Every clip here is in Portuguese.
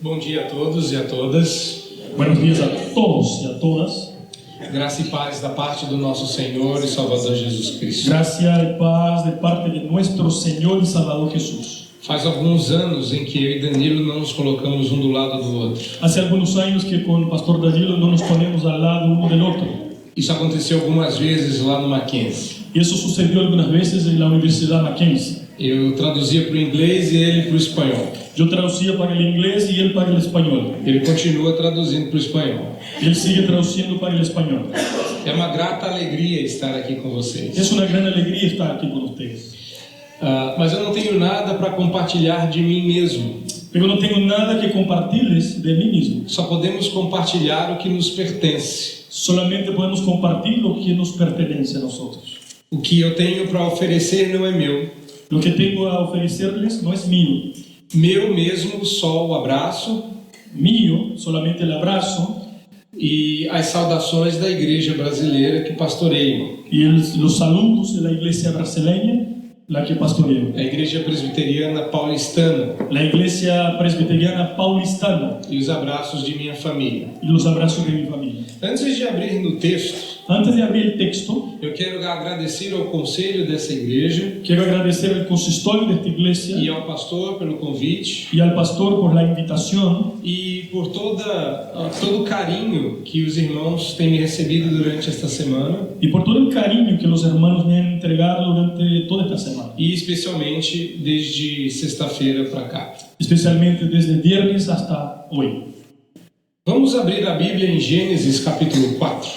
Bom dia a todos e a todas. Buenos días a todos y a todas. Graça e paz da parte do nosso Senhor e Salvador Jesus Cristo. Gracia y paz de parte de nuestro Señor y Salvador Jesús. Faz alguns anos em que eu e Danilo não nos colocamos um do lado do outro. Hace algunos años que con el pastor Danilo no nos ponemos al lado uno del otro. Isso aconteceu algumas vezes lá no Mackenzie. Y eso sucedió algunas veces en la Universidad Mackenzie. Eu traduzia para o inglês e ele para o espanhol. Yo traducía para el inglés y él para el español. Ele continua traduzindo para o espanhol. Él sigue traduciendo para el español. É uma grata alegria estar aqui com vocês. Es una gran alegría estar aquí con ustedes. Mas eu não tenho nada para compartilhar de mim mesmo. Pero no tengo nada que compartirles de mí mismo. Só podemos compartilhar o que nos pertence. Solamente podemos compartir lo que nos pertenece a nosotros. O que eu tenho para oferecer não é meu. Lo que tengo a ofrecerles no es mío. Meu mesmo, só o abraço. Mío, solamente el abrazo. E as saudações da igreja brasileira que pastoreio. Y los saludos de la iglesia brasileña, la que pastoreo. A igreja presbiteriana paulistana. La iglesia presbiteriana paulistana. E os abraços de minha família. Y los abrazos de mi familia. Antes de abrir no texto, Antes de abrir el texto, eu quero agradecer ao conselho dessa igreja quiero agradecer al consistorio de esta iglesia e ao pastor pelo convite y al pastor por la invitación e por todo o carinho que os irmãos têm me recebido durante esta semana y por todo el cariño que los hermanos me han entregado durante toda esta semana, e especialmente desde sexta-feira para cá. especialmente desde el viernes hasta hoy. Vamos abrir a Bíblia em Gênesis capítulo 4.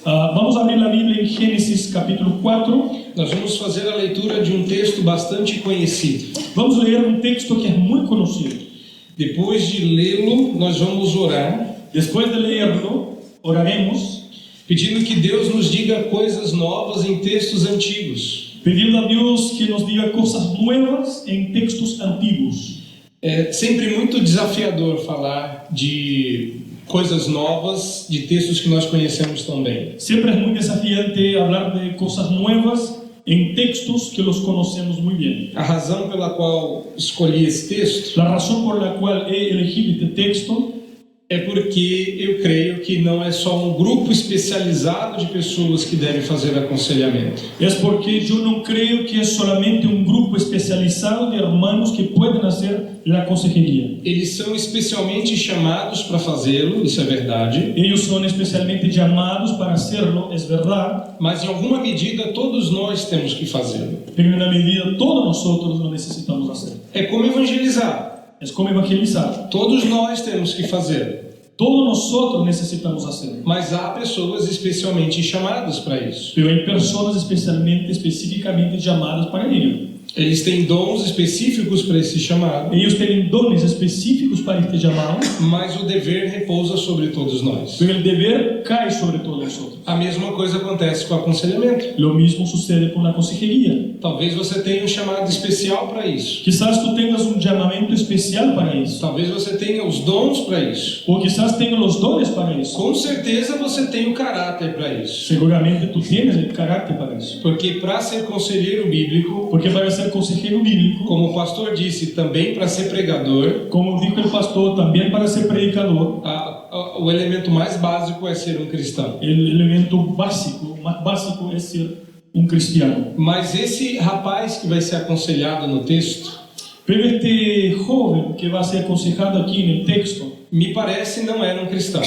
Vamos a abrir la Biblia en Génesis capítulo 4. Nós vamos fazer a leitura de um texto bastante conhecido. Vamos a leer un texto que es muy conocido. Depois de lê-lo, nós vamos orar, Después de leerlo, oraremos, pedindo que Deus nos diga coisas novas em textos antigos. pidiendo a Dios que nos diga cosas nuevas en textos antiguos. É sempre muito desafiador falar de coisas novas, de textos que nós conhecemos tão bem. Siempre es muy desafiante hablar de cosas nuevas en textos que los conocemos muy bien. A razão pela qual escolhi esse texto La razón por la cual he elegido este texto é porque eu creio que não é só um grupo especializado de pessoas que deve fazer aconselhamento. es porque yo no creo que es solamente un grupo especializado de hermanos que pueden hacer la consejería. Eles são especialmente chamados para fazê-lo, isso é verdade, Ellos son especialmente llamados para hacerlo, es verdad, mas em alguma medida todos nós temos que fazê-lo. pero en una medida todos nosotros lo necesitamos hacer. É como evangelizar. Es como evangelizar. Todos nós temos que fazê-lo. Todos nosotros necesitamos hacerlo. Mas há pessoas especialmente chamadas para isso. Pero hay personas específicamente llamadas para ello. Eles têm dons específicos para esse chamado, Ellos tienen dones específicos para este llamado, mas o dever repousa sobre todos nós. pero el deber cae sobre todos nosotros. A mesma coisa acontece com o aconselhamento. Lo mismo sucede con la consejería. Talvez você tenha um chamado especial para isso. Quizás tú tengas un llamamiento especial para eso, Talvez você tenha os dons para isso. o quizás tengas los dones para eso. Com certeza você tem o caráter para isso. Seguramente tú tienes el carácter para eso. Porque para ser conselheiro bíblico, Porque para ser consejero bíblico, como o pastor disse, também para ser pregador, como dijo el pastor, también para ser predicador, o elemento mais básico é ser um cristão. el elemento básico, más básico es ser un cristiano. Mas esse rapaz que vai ser aconselhado no texto, Pero este joven que va a ser aconsejado aquí en el texto, me parece não era um cristão.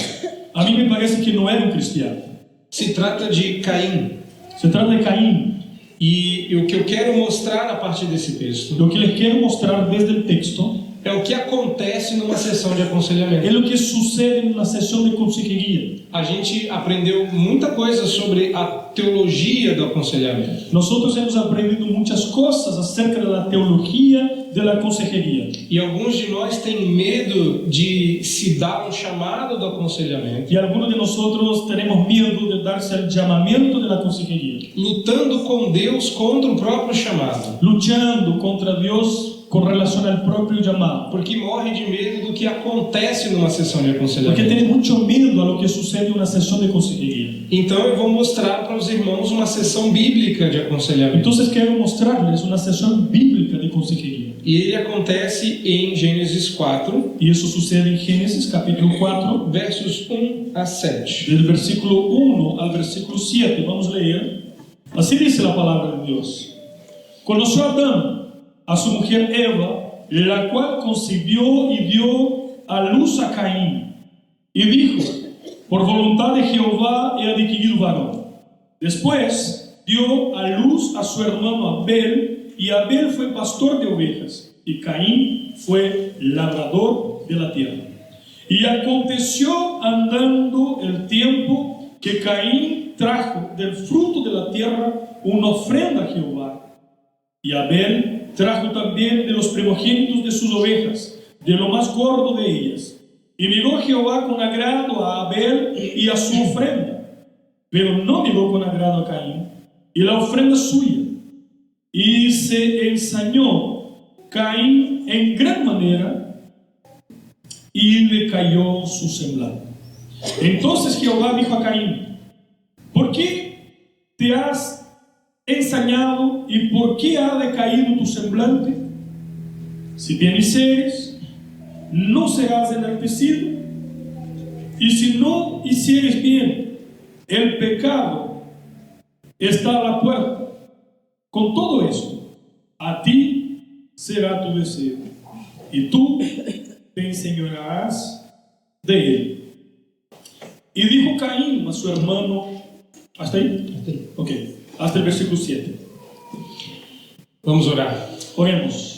a mí me parece que no era un cristiano. Se trata de Caim. Se trata de Caín. E o que eu quero mostrar a partir desse texto Lo que les quiero mostrar desde el texto é o que acontece numa sessão de aconselhamento. es lo que sucede en una sesión de consejería. A gente aprendeu muita coisa sobre a teologia do aconselhamento. Nosotros hemos aprendido muchas cosas acerca de la teología de la consejería. E alguns de nós têm medo de se dar um chamado do aconselhamento, Y algunos de nosotros tenemos miedo de darse el llamamiento de la consejería, lutando com Deus contra o próprio chamado, luchando contra Dios con relación al propio llamado. porque morre de medo do que acontece numa sessão de Porque aconselhamento. tiene mucho miedo a lo que sucede en una sesión de consejería. Então eu vou mostrar para os irmãos uma sessão bíblica de aconselhamento. Entonces quiero mostrarles una sesión bíblica de consejería. E ele acontece em Gênesis 4, Y eso sucede en Génesis capítulo 4, versos 1 a 7. del versículo 1 al versículo 7. Vamos a leer. Así dice la palabra de Dios. Conoció Adán a su mujer Eva, la cual concibió y dio a luz a Caín. Y dijo, por voluntad de Jehová he adquirido varón. Después dio a luz a su hermano Abel, y Abel fue pastor de ovejas, y Caín fue labrador de la tierra. Y aconteció andando el tiempo que Caín trajo del fruto de la tierra una ofrenda a Jehová. Y Abel trajo también de los primogénitos de sus ovejas, de lo más gordo de ellas. Y miró Jehová con agrado a Abel y a su ofrenda, pero no miró con agrado a Caín y la ofrenda suya. Y se ensañó Caín en gran manera y le cayó su semblante. Entonces Jehová dijo a Caín, ¿por qué te has ensañado y por qué ha decaído tu semblante? Si bien hicieres, no serás enaltecido, y si no hicieres bien, el pecado está a la puerta. Con todo eso, a ti será tu deseo, y tú te enseñorearás de él. Y dijo Caín a su hermano, ¿hasta ahí? Ok, hasta el versículo 7. Vamos orar. Oremos.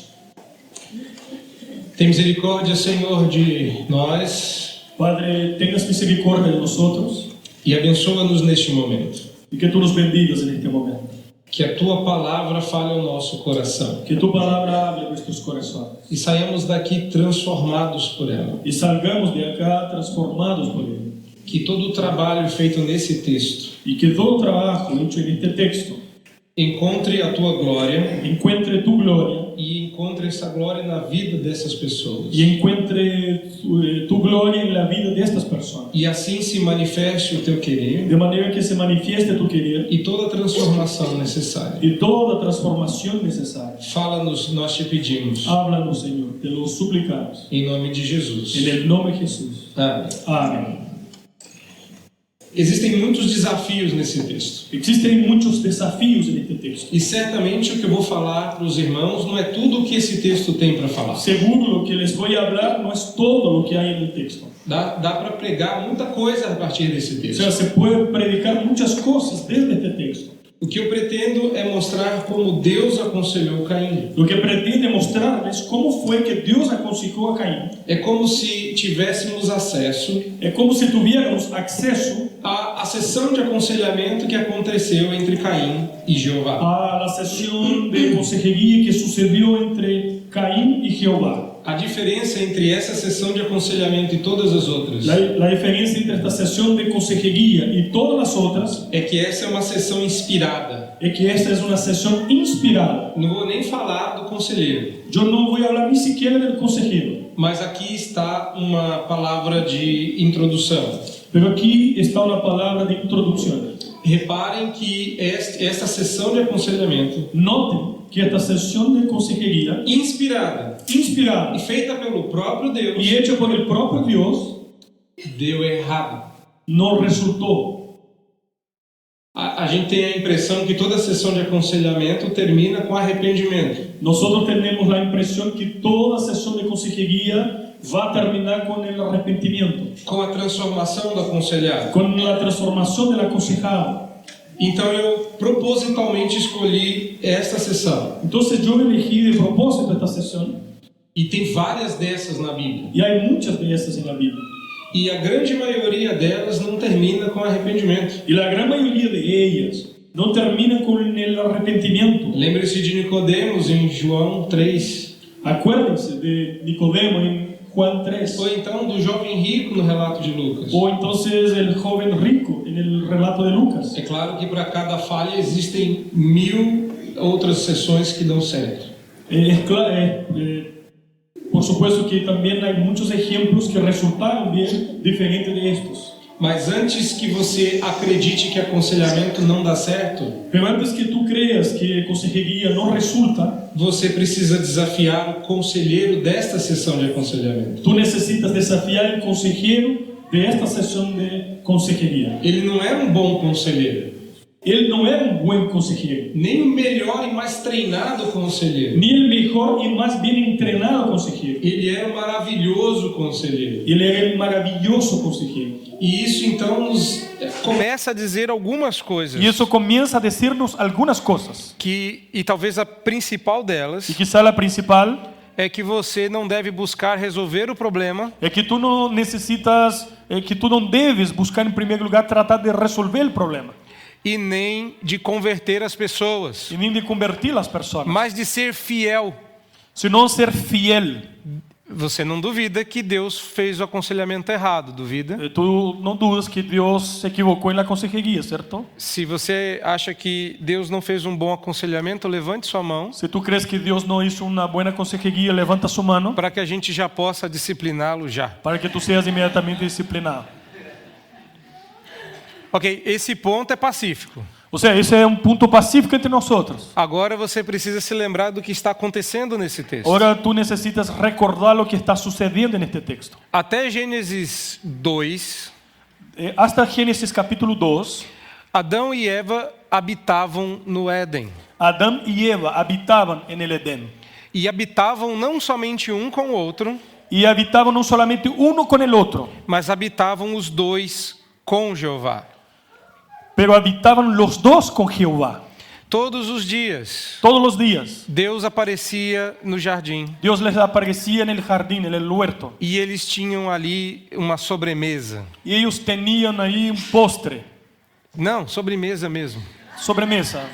Tem misericórdia, Senhor, de nós Padre, tengas misericordia de nosotros e abençoa-nos neste momento. y que tú nos bendigas en este momento. Que a Tua palavra fale ao nosso coração Que tu palabra hable en nuestros corazones e saiamos daqui transformados por ela. y salgamos de acá transformados por él. Que todo o trabalho feito nesse texto Y que todo trabajo hecho en este texto encontre a Tua glória encuentre tu gloria e encontre essa glória na vida dessas pessoas. y encuentre tu gloria en la vida de estas personas. E assim se manifeste o Teu querer De manera que se manifieste tu querer e toda a transformação necessária. y toda transformación necesaria. Fala-nos, nós te pedimos, Háblanos, Señor, te lo suplicamos. em nome de Jesus. En el nombre de Jesús. Amém. Amén. Existem muitos desafios nesse texto. Existen muchos desafíos en este texto. E certamente o que eu vou falar para os irmãos não é tudo o que esse texto tem para falar. Seguro lo que les voy a hablar no es todo lo que hay en el texto. Dá para pregar muita coisa a partir desse O texto. sea, se puede predicar muchas cosas desde este texto. O que eu pretendo é mostrar como Deus aconselhou Caim. Lo que pretende mostrarles cómo fue que Dios aconsejó a Caín. É como se tivéssemos acesso Es como si tuviéramos acceso à sessão de aconselhamento que aconteceu entre Caim e Jeová. a la sesión de consejería que sucedió entre Caín y Jehová. A diferença entre essa sessão de aconselhamento e todas as outras La diferencia entre esta sesión de consejería y todas las otras é que essa é uma sessão inspirada. es que esta es una sesión inspirada. Não vou nem falar do conselheiro, Yo no voy a hablar ni siquiera del consejero, mas aqui está uma palavra de introdução. pero aquí está una palabra de introducción. Reparem que esta sessão de aconselhamento Noten que esta sesión de consejería inspirada inspirada e feita pelo próprio Deus y hecha por el propio Dios deu errado. no resultó. A gente tem a impressão que toda sessão de aconselhamento termina com arrependimento. Nosotros tenemos la impresión que toda sesión de consejería va a terminar con el arrepentimiento, Com a transformação do aconselhado. con la transformación del aconsejado. Então eu propositalmente escolhi esta sessão. Entonces yo elegí de propósito esta sesión E tem várias dessas na Bíblia. y hay muchas de estas en la Biblia. E a grande maioria delas não termina com arrependimento. Y la gran mayoría de ellas no terminan con el arrepentimiento. Lembre-se de Nicodemos em João 3. Acuérdense de Nicodemo en Juan 3. Ou então do jovem rico no relato de Lucas. O entonces el joven rico en el relato de Lucas. É claro que para cada falha existem 1000 outras sessões que dão certo. Por supuesto que también hay muchos ejemplos que resultaron bien diferentes de estos. Mas antes que você acredite que aconselhamento não dá certo, Pero antes que tú creas que consejería no resulta, você precisa desafiar o conselheiro desta sessão de aconselhamento. tú necesitas desafiar el consejero de esta sesión de consejería. Ele não era um bom conselheiro, Él no era un buen consejero, nem o melhor e mais treinado conselheiro. ni el mejor y más bien entrenado consejero. Ele era um maravilhoso conselheiro. Él era el maravilloso consejero. E isso então nos começa a dizer algumas coisas. Y eso comienza a decirnos algunas cosas. E talvez a principal delas Y quizá la principal é que você não deve buscar resolver o problema es que tú no necesitas, que tú no debes buscar en primer lugar tratar de resolver el problema e nem de converter as pessoas, y ni de convertir las personas, mas de ser fiel. sino ser fiel. Você não duvida que Deus fez o aconselhamento errado, duvida? Tú no dudas que Dios se equivocó en la consejería, ¿cierto? Se você acha que Deus não fez um bom aconselhamento, levante sua mão Si tú crees que Dios no hizo una buena consejería, levanta su mano para que a gente já possa discipliná-lo já. para que tú seas inmediatamente disciplinado. Ok, esse ponto é pacífico. O sea, ese es un punto pacífico entre nosotros. Agora você precisa se lembrar do que está acontecendo nesse texto. Ahora tú necesitas recordar lo que está sucediendo en este texto. Até Gênesis 2, Hasta Génesis capítulo 2, Adão e Eva habitavam no Éden. Adán y Eva habitaban en el Edén. E habitavam não somente um com o outro, Y habitaban no solamente uno con el otro, mas habitavam os dois com Jeová. pero habitaban los dos con Jehová. Todos os dias, Todos los días, Deus aparecia no jardim Dios les aparecía en el jardín, en el huerto. e eles tinham ali uma sobremesa. Y ellos tenían ahí un postre, Não, sobremesa mesmo. sobremesa.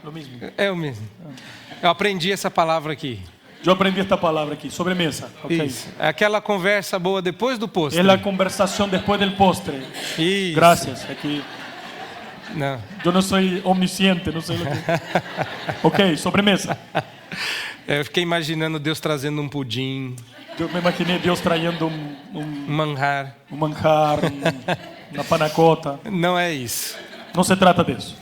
Lo mismo. É o mesmo. Eu aprendi essa palavra aqui. Yo aprendí esta palabra aquí, sobremesa. Okay. Isso. É aquela conversa boa depois do postre. Es la conversación después del postre. Isso. Gracias. Aquí. Não. Yo no soy omnisciente, no sé lo que. Ok, sobremesa. Eu fiquei imaginando Deus trazendo um pudim, Yo me imaginé Dios trayendo um manjar. un manjar, una panacota. Não é isso. No se trata de eso.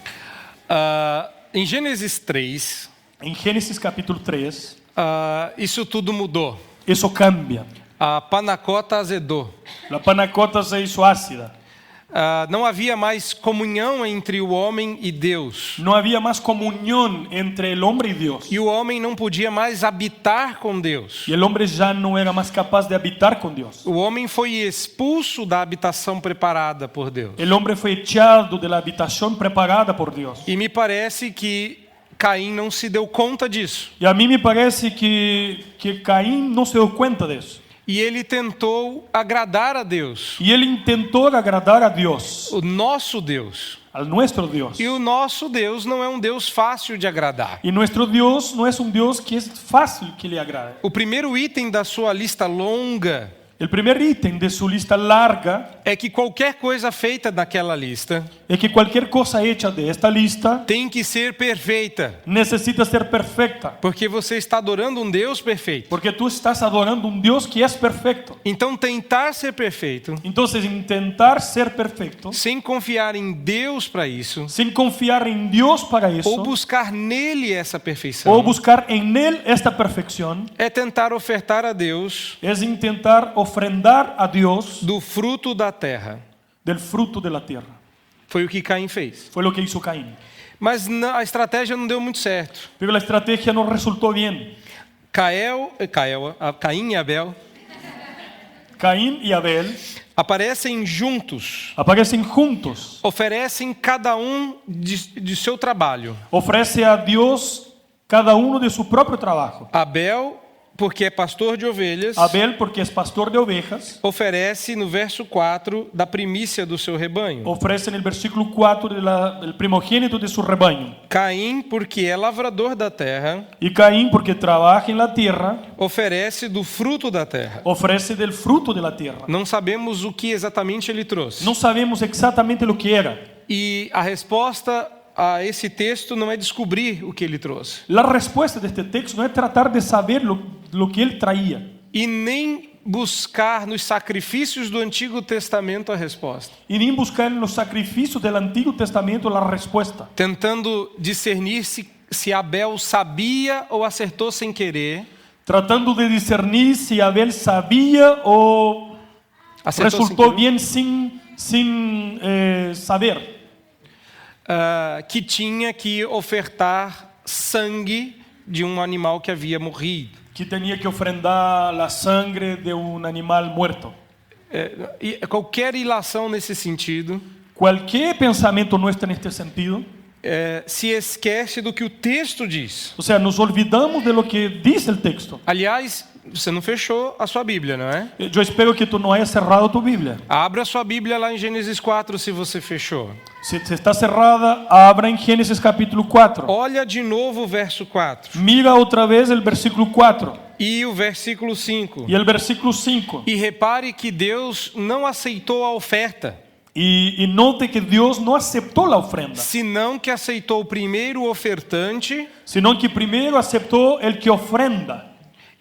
Em Gênesis 3, En Génesis capítulo 3, isso tudo mudou. eso cambia. A panacota azedou. La panacota se hizo ácida. Não havia mais comunhão entre o homem e Deus. No había más comunión entre el hombre y Dios. E o homem não podia mais habitar com Deus. Y el hombre ya no era más capaz de habitar con Dios. O homem foi expulso da habitação preparada por Deus. El hombre fue echado de la habitación preparada por Dios. E me parece que Caim não se deu conta disso. Y a mí me parece que Caín no se dio cuenta de eso. E ele tentou agradar a Deus, Y él intentó agradar a Dios, o nosso Deus. al nuestro Dios. E o nosso Deus não é um Deus fácil de agradar. Y nuestro Dios no es un Dios que es fácil que le agrade. O primeiro item da sua lista longa El primer ítem de su lista larga é que qualquer coisa feita naquela lista es que cualquier cosa hecha de esta lista tem que ser perfeita, necesita ser perfecta. porque você está adorando um Deus perfeito. Porque tú estás adorando un Dios que es perfecto. Então tentar ser perfeito, Entonces intentar ser perfecto, sem confiar em Deus para isso, sin confiar en Dios para ou eso, buscar nele essa perfeição, o buscar en Él esta perfección, é tentar ofertar a Deus es intentar ofrendar a Dios do fruto da terra. del fruto de la tierra. Foi o que Caim fez. Fue lo que hizo Caín. Mas a estratégia não deu muito certo. Pero la estrategia no resultó bien. Caim e Abel Caín y Abel aparecem juntos, aparecen juntos. oferecem cada um de seu trabalho. Ofrece a Dios cada uno de su propio trabajo. Abel, porque é pastor de ovelhas, Abel, porque es pastor de ovejas, oferece no verso 4 da primícia do seu rebanho. ofrece en el versículo 4 del primogénito de su rebaño. Caim, porque é lavrador da terra, Y Caín, porque trabaja en la tierra, oferece do fruto da terra. ofrece del fruto de la tierra. Não sabemos o que exatamente ele trouxe. No sabemos exactamente lo que era. E a resposta a esse texto não é descobrir o que ele trouxe. La respuesta de este texto no es tratar de saber lo que él traía, E nem buscar nos sacrifícios do Antigo Testamento a resposta, y ni buscar en los sacrificios del Antiguo Testamento la respuesta, tentando discernir se Abel sabia ou acertou sem querer, tratando de discernir si Abel sabía o acertou sem resultó querer, bien sin saber, que tinha que ofertar sangue de um animal que havia morrido. que tenía que ofrendar la sangre de un animal muerto. E qualquer ilação nesse sentido Cualquier pensamiento nuestro en este sentido, se esquece do que o texto diz. o sea, nos olvidamos de lo que dice el texto. Aliás, você não fechou a sua Bíblia, não é? Yo espero que tú no hayas cerrado tu Biblia. Abra sua Bíblia lá em Gênesis 4 se você fechou. Si está cerrada, abra en Génesis capítulo 4. Olha de novo o verso 4 Mira otra vez el versículo 4 e o versículo 5. y el versículo 5. E repare que Deus não aceitou a oferta, Y note que Dios no aceptó la ofrenda, senão que aceitou primeiro o ofertante sino que primero aceptó el que ofrenda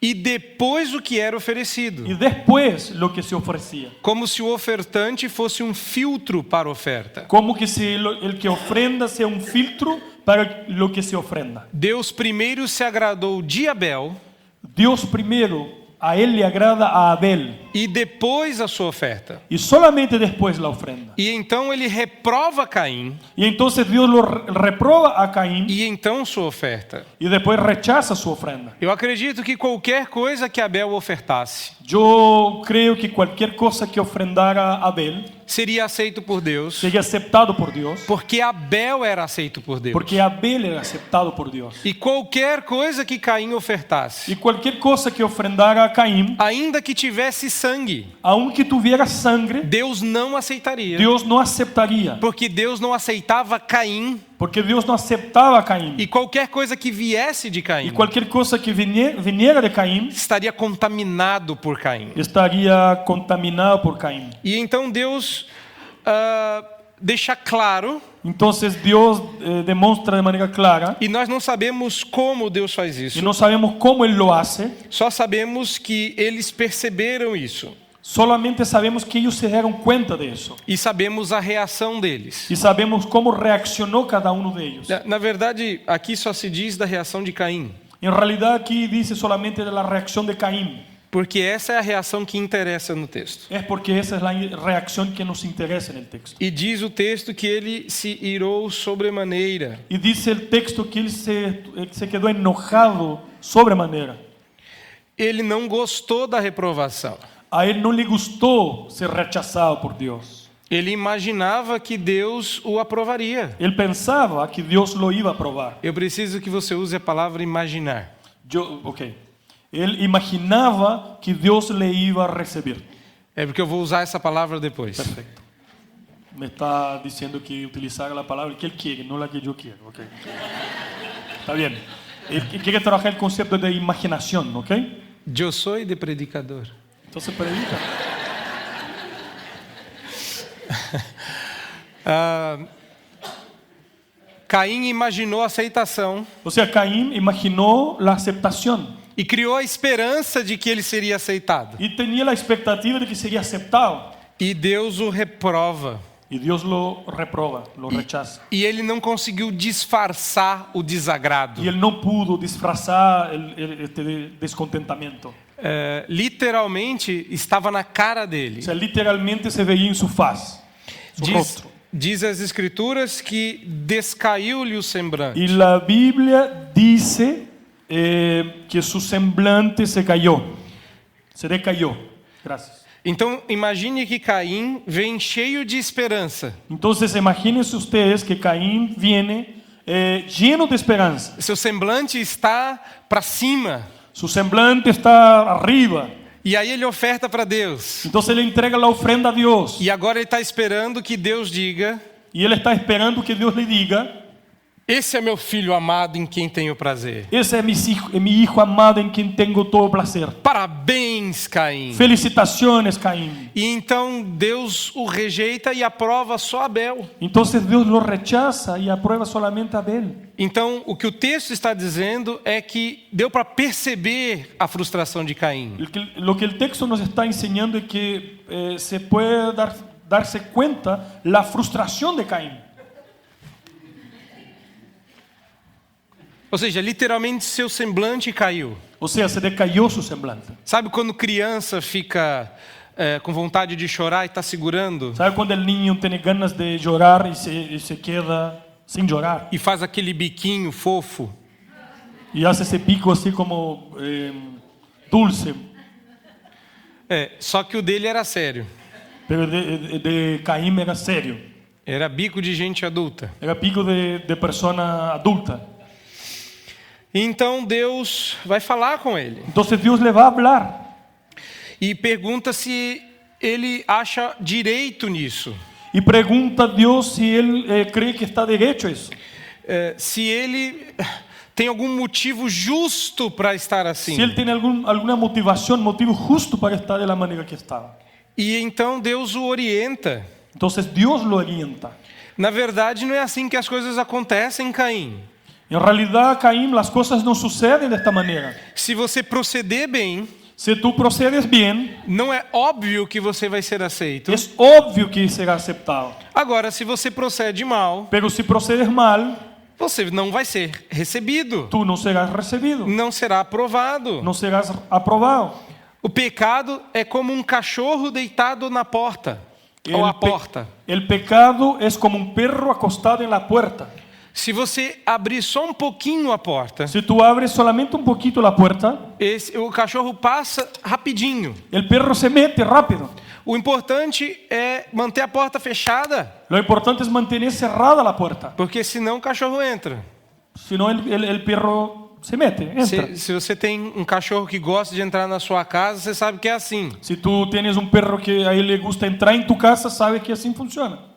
e depois o que era oferecido. y después lo que se ofrecía. Como se o ofertante fosse um filtro para a oferta. Como que si el que ofrenda sea un filtro para lo que se ofrenda. Deus primeiro se agradou de Abel Dios primero, a él le agrada a Abel e depois a sua oferta. y solamente después la ofrenda. E então ele reprova Caim Y entonces Dios lo reproba a Caín e então sua oferta. y después rechaza su ofrenda. Eu acredito que qualquer coisa que Abel ofertasse Yo creo que cualquier cosa que ofrendara Abel seria aceito por Deus, sería aceptado por Dios, porque Abel era aceito por Deus. porque Abel era aceptado por Dios. E qualquer coisa que Caim ofertasse, Y cualquier cosa que ofrendara a Caín, ainda que tivesse sangue, aunque tuviera sangre, Deus não aceitaria. Dios no aceptaría, Porque Deus não aceitava Caim porque Dios no aceptaba a Caín. e qualquer coisa que viesse de Y Caim cualquier cosa que viniera de Caín estaria contaminado por Caim. estaría contaminado por Caín. E então Deus deixa claro, Entonces Dios demuestra de manera clara, e nós não sabemos como Deus faz isso, y no sabemos cómo Él lo hace, só sabemos que eles perceberam isso solamente sabemos que ellos se dieron cuenta de eso. e sabemos a reação deles. Y sabemos cómo reaccionó cada uno de ellos. Na verdade, aqui só se diz da reação de Caim, En realidad aquí dice solamente de la reacción de Caín. porque essa é a reação que interessa no texto. Es porque esa es la reacción que nos interesa en el texto. E diz o texto que ele se irou sobremaneira. Y dice el texto que él se quedó enojado sobremanera. Ele não gostou da reprovação. A él no le gustó ser rechazado por Dios. Ele imaginava que Deus o aprovaria. Él pensaba que Dios lo iba a aprobar. Eu preciso que você use a palavra imaginar. Él imaginaba que Dios le iba a recibir. É porque eu vou usar essa palavra depois. Perfecto. Me está diciendo que utilizar la palabra que él quiere, no la que yo quiero. Okay. Está bien. Él quiere trabajar el concepto de imaginación, ¿ok? Eu sou de predicador. Entonces predica. Caim imaginou a aceitação O sea, Caín imaginó la aceptación e criou a esperança de que ele seria aceitado. y tenía la expectativa de que sería aceptado. E Deus o reprova. Y Dios lo reproba, lo rechaza. E ele não conseguiu disfarçar o desagrado. Y él no pudo disfrazar este descontentamiento. Literalmente estava na cara dele. O sea, literalmente se veía en su faz, su rostro. Diz as escrituras que descaiu-lhe o semblante. Y la Biblia dice que su semblante se cayó, se decayó. Gracias. Então imagine que Caim vem cheio de esperança. Entonces imagínense ustedes que Caín viene lleno de esperanza. Seu semblante está para cima. Su semblante está arriba. E aí ele oferta para Deus. Entonces le entrega la ofrenda a Dios. E agora ele está esperando que Deus diga: Y él está esperando que Dios le diga: Esse é meu filho amado em quem tenho prazer. Ese es mi hijo amado en quien tengo todo placer. Parabéns, Caim. Felicitaciones, Caín. E então Deus o rejeita e aprova só Abel. Entonces Dios lo rechaza y aprueba solamente a Abel. Então, o que o texto está dizendo é que deu para perceber a frustração de Caim. Lo que el texto nos está enseñando es que se puede darse cuenta la frustración de Caín. Ou seja, literalmente seu semblante caiu. O sea, se decayó su semblante. Sabe quando criança fica com vontade de chorar e está segurando? ¿Sabe cuando el niño tiene ganas de llorar y se queda sin llorar? E faz aquele biquinho fofo? Y hace ese pico así como dulce. Só que o dele era sério. Pero de Caín era serio. Era bico de gente adulta. Era pico de persona adulta. Então Deus vai falar com ele. Entonces Dios le va a hablar. E pergunta se ele acha direito nisso. Y pregunta a Dios si él cree que está derecho eso. Se ele tem algum motivo justo para estar assim. Si él tiene alguna motivo justo para estar de la manera que está. E então Deus o orienta. Entonces Dios lo orienta. Na verdade, não é assim que as coisas acontecem, Caim. En realidad, Caín, las cosas no suceden de esta manera. Se você proceder bem, Si tú procedes bien, não é óbvio que você vai ser aceito. es obvio que será aceptado. Agora, se você procede mal, Pero si procedes mal, você não vai ser recebido, tú no serás recibido, não será aprovado. no serás aprobado. O pecado é como um cachorro deitado na porta, ou à porta. El pecado es como un perro acostado en la puerta. Se você abrir só um pouquinho a porta, Si tú abres solamente un poquito la puerta, o cachorro passa rapidinho. el perro se mete rápido. O importante é manter a porta fechada, Lo importante es mantener cerrada la puerta. porque senão o cachorro entra. Si no, el perro se mete, entra. Se você tem um cachorro que gosta de entrar na sua casa, você sabe que é assim. Si tú tienes un perro que a él le gusta entrar en tu casa, sabe que así funciona.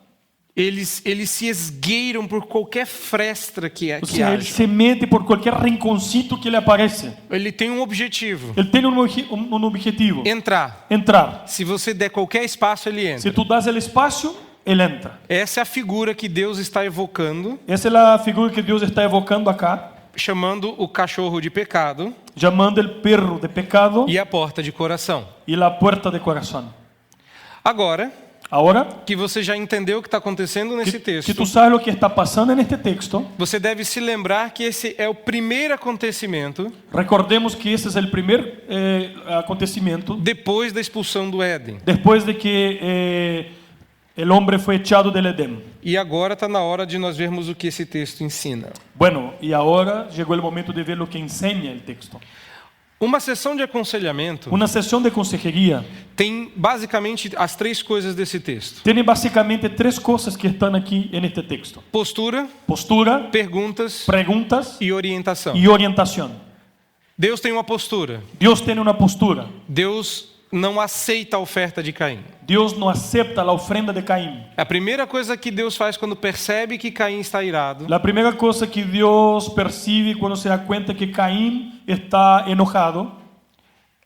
Eles se esgueiram por qualquer fresta que O sea, él haja. se mete por cualquier rinconcito que le aparece. Ele tem um objetivo: Él tiene un objetivo, entrar. entrar. Se você der qualquer espaço, ele entra. Si tú das el espacio, él entra. Essa é a figura que Deus está evocando, Esa es la figura que Dios está evocando acá, chamando o cachorro de pecado llamando el perro de pecado e a porta de coração. y la puerta de corazón. Agora Ahora, que você já entendeu o que está acontecendo nesse que texto, tú sabes lo que está pasando en este texto, você deve se lembrar que esse é o primeiro acontecimento recordemos que ese es el primer acontecimiento depois da expulsão do Éden. después de que el hombre fue echado del Edén. E agora está na hora de nós vermos o que esse texto ensina. Bueno, y ahora llegó el momento de ver lo que enseña el texto. Uma sessão de aconselhamento Una sesión de consejería tem basicamente as três coisas desse texto: tiene básicamente tres cosas que están aquí en este texto: postura, postura, perguntas preguntas e orientação. y orientación. Deus tem uma postura. Dios tiene una postura. Deus não aceita a oferta de Caim. Dios no acepta la ofrenda de Caín. A primeira coisa que Deus faz quando percebe que Caim está irado La primera cosa que Dios percibe cuando se da cuenta que Caín está enojado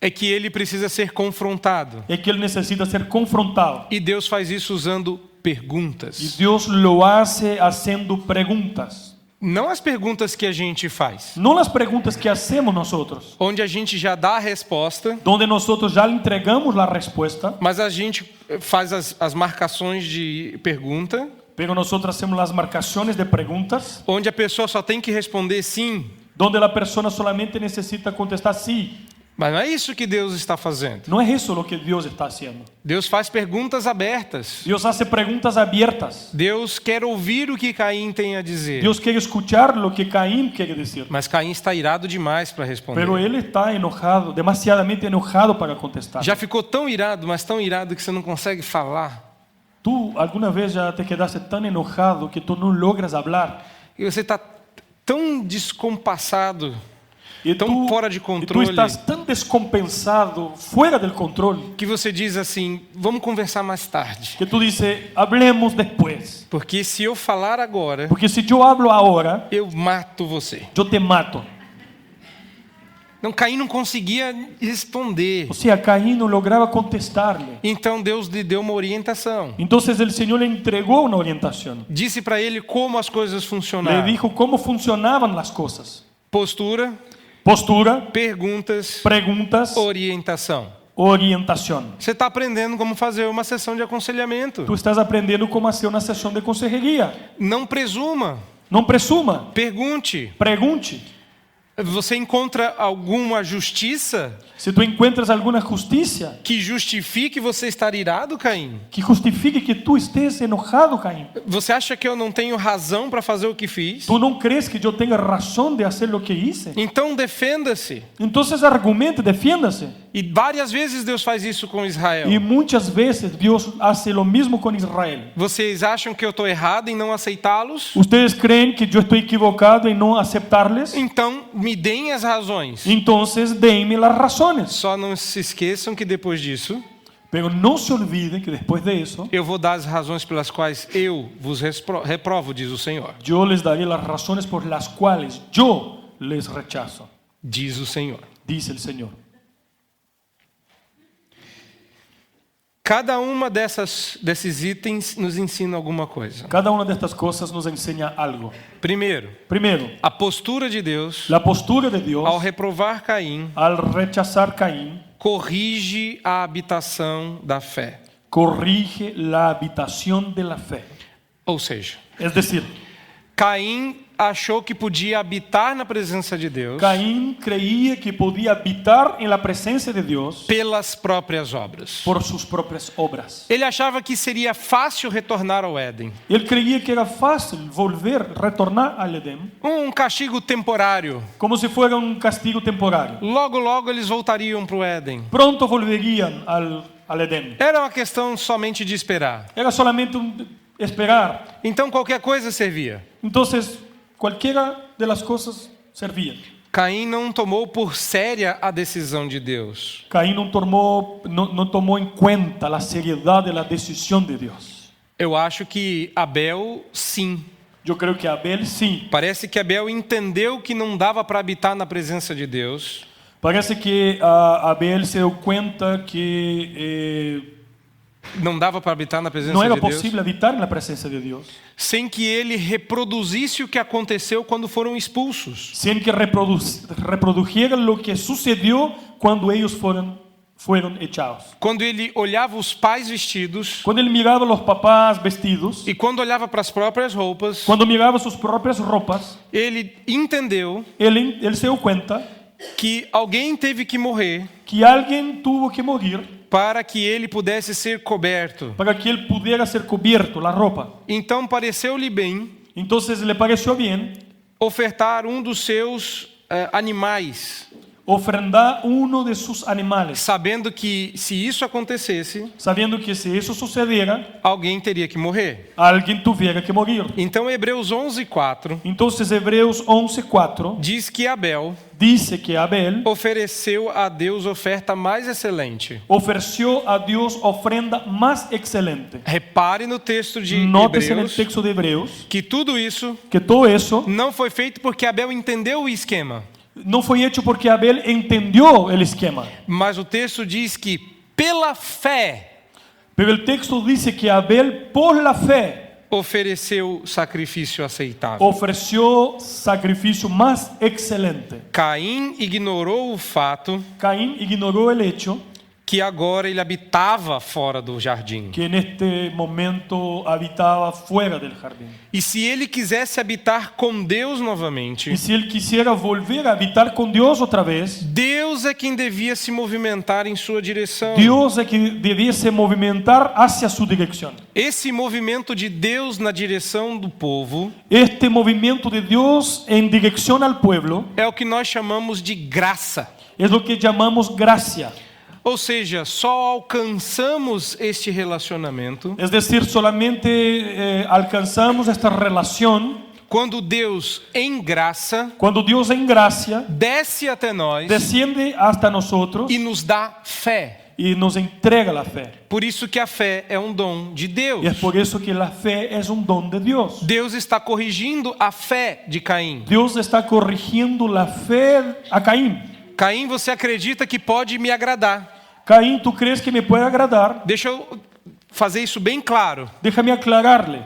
é que ele precisa ser confrontado. es que él necesita ser confrontado. E Deus faz isso usando Y perguntas. Dios lo hace haciendo preguntas. Não as perguntas que a gente faz, No las preguntas que hacemos nosotros, onde a gente já dá a resposta, donde nosotros ya le entregamos la respuesta, mas a gente faz as marcações de pergunta, pero nosotros hacemos las marcaciones de preguntas, onde a pessoa só tem que responder sim. donde la persona solamente necesita contestar sí. Mas não é isso que Deus está fazendo. No es eso lo que Dios está haciendo. Deus faz perguntas abertas. Dios hace preguntas abiertas. Deus quer ouvir o que Caim tem a dizer. Dios quiere escuchar lo que Caín quiere decir. Mas Caim está irado demais para responder. Pero él está enojado, demasiadamente enojado para contestar. Já ficou tão irado, mas tão irado que você não consegue falar. ¿Tú alguna vez ya te quedaste tan enojado que tú no logras hablar? E você está tão descompassado tão fora de tú controle, estás tan descompensado, fuera del control, que você diz assim: vamos conversar mais tarde. que tú dices, hablemos después. Porque se eu falar agora, Porque si yo hablo ahora, eu mato você. yo te mato. Então Caim não conseguia responder. O sea, Caín no lograba contestarle. Então Deus lhe deu uma orientação. Entonces el Señor le entregó una orientación. Disse para ele como as coisas Le funcionavam. dijo cómo funcionaban las cosas. Postura, Postura, perguntas, preguntas, orientação. orientación. Você está aprendendo como fazer uma sessão de aconselhamento. Tú estás aprendiendo cómo hacer una sesión de consejería. Não presuma, No presuma, pergunte. pregunte. Você encontra alguma justiça Si tú encuentras alguna justicia que justifique você estar irado, Caim? que justifique que tú estés enojado, Caín. Você acha que eu não tenho razão para fazer o que fiz? ¿Tú no crees que yo tenga razón de hacer lo que hice? Então defenda-se. Entonces argumente, defiéndase. E várias vezes Deus faz isso com Israel. Y muchas veces Dios hace lo mismo con Israel. Vocês acham que eu estou errado em não aceitá-los? ¿Ustedes creen que yo estoy equivocado en no aceptarles? Então me deem as razões. Entonces denme las razones. Só não se esqueçam que depois disso Pero no se olviden que después de eso, eu vou dar as razões pelas quais eu vos reprovo, diz o Senhor. yo les daré las razones por las cuales yo les rechazo, Diz o Senhor. dice el Señor. Cada uma desses itens nos ensina alguma coisa. Cada una de estas cosas nos enseña algo. Primeiro, Primero, a postura de Deus la postura de Dios ao reprovar Caim al rechazar Caín corrige a habitação da fé. corrige la habitación de la fe. Ou seja, Es decir, Caim achou que podia habitar na presença de Deus Caín creía que podía habitar en la presencia de Dios pelas próprias obras. por sus propias obras. Ele achava que seria fácil retornar ao Éden. Él creía que era fácil retornar al Edén, Castigo temporário. como si fuera un castigo temporario. Logo, logo eles voltariam para o Éden. Pronto volverían al Edén. Era uma questão somente de esperar. Era solamente esperar. Então qualquer coisa servia. Entonces, cualquiera de las cosas servía. Caim não tomou por séria a decisão de Deus. Caín no tomó en cuenta la seriedad de la decisión de Dios. Eu acho que Abel, sim. Yo creo que Abel sí. Parece que Abel entendeu que não dava para habitar na presença de Deus. Parece que Abel se dio cuenta que Não dava para habitar na presença no era de Deus. posible habitar en la presencia de Dios Sem que ele reproduzisse o que aconteceu quando foram expulsos. sin que reprodujeran lo que sucedió cuando ellos fueron echados. Quando ele olhava os pais vestidos Cuando él miraba a los papás vestidos, e quando olhava para as próprias roupas, cuando miraba sus propias ropas, ele entendeu él se dio cuenta que alguém teve que morrer que alguien tuvo que morir para que ele pudesse ser coberto. para que él pudiera ser cubierto, la ropa. Então pareceu-lhe bem Entonces le pareció bien ofertar um dos seus animais, ofrendar uno de sus animales, sabendo que se isso acontecesse, sabiendo que si eso sucediera, alguém teria que morrer. alguien tuviera que morir. Então Hebreus 11:4 Entonces Hebreos 11:4 diz que Abel dice que Abel ofereceu a Deus oferta mais excelente. ofreció a Dios ofrenda más excelente. Repare no texto de Nótese en el Hebreus texto de Hebreos que tudo isso que todo eso não foi feito porque Abel entendeu o esquema, no fue hecho porque Abel entendió el esquema, mas o texto diz que pela fé pero el texto dice que Abel por la fe ofereceu sacrifício aceitável. ofreció sacrificio más excelente. Caim ignorou o fato Caín ignoró el hecho que agora ele habitava fora do jardim. que en este momento habitaba fuera del jardín. E se ele quisesse habitar com Deus novamente, Y si él quisiera volver a habitar con Dios otra vez, Deus é quem devia se movimentar em sua direção. Dios es que debía se movimentar hacia su dirección. Esse movimento de Deus na direção do povo Este movimiento de Dios en dirección al pueblo é o que nós chamamos de graça. es lo que llamamos gracia. Ou seja, só alcançamos este relacionamento Es decir, solamente alcanzamos esta relación quando Deus, em graça, Cuando Dios en gracia desce até nós desciende hasta nosotros e nos dá fé. y nos entrega la fe. Por isso que a fé é um dom de Deus. Y es por eso que la fe es un don de Dios. Deus está corrigindo a fé de Caim. Dios está corrigiendo la fe a Caín. Caim, você acredita que pode me agradar? Caín, ¿tú crees que me puede agradar? Deixa eu fazer isso bem claro. Déjame aclararle.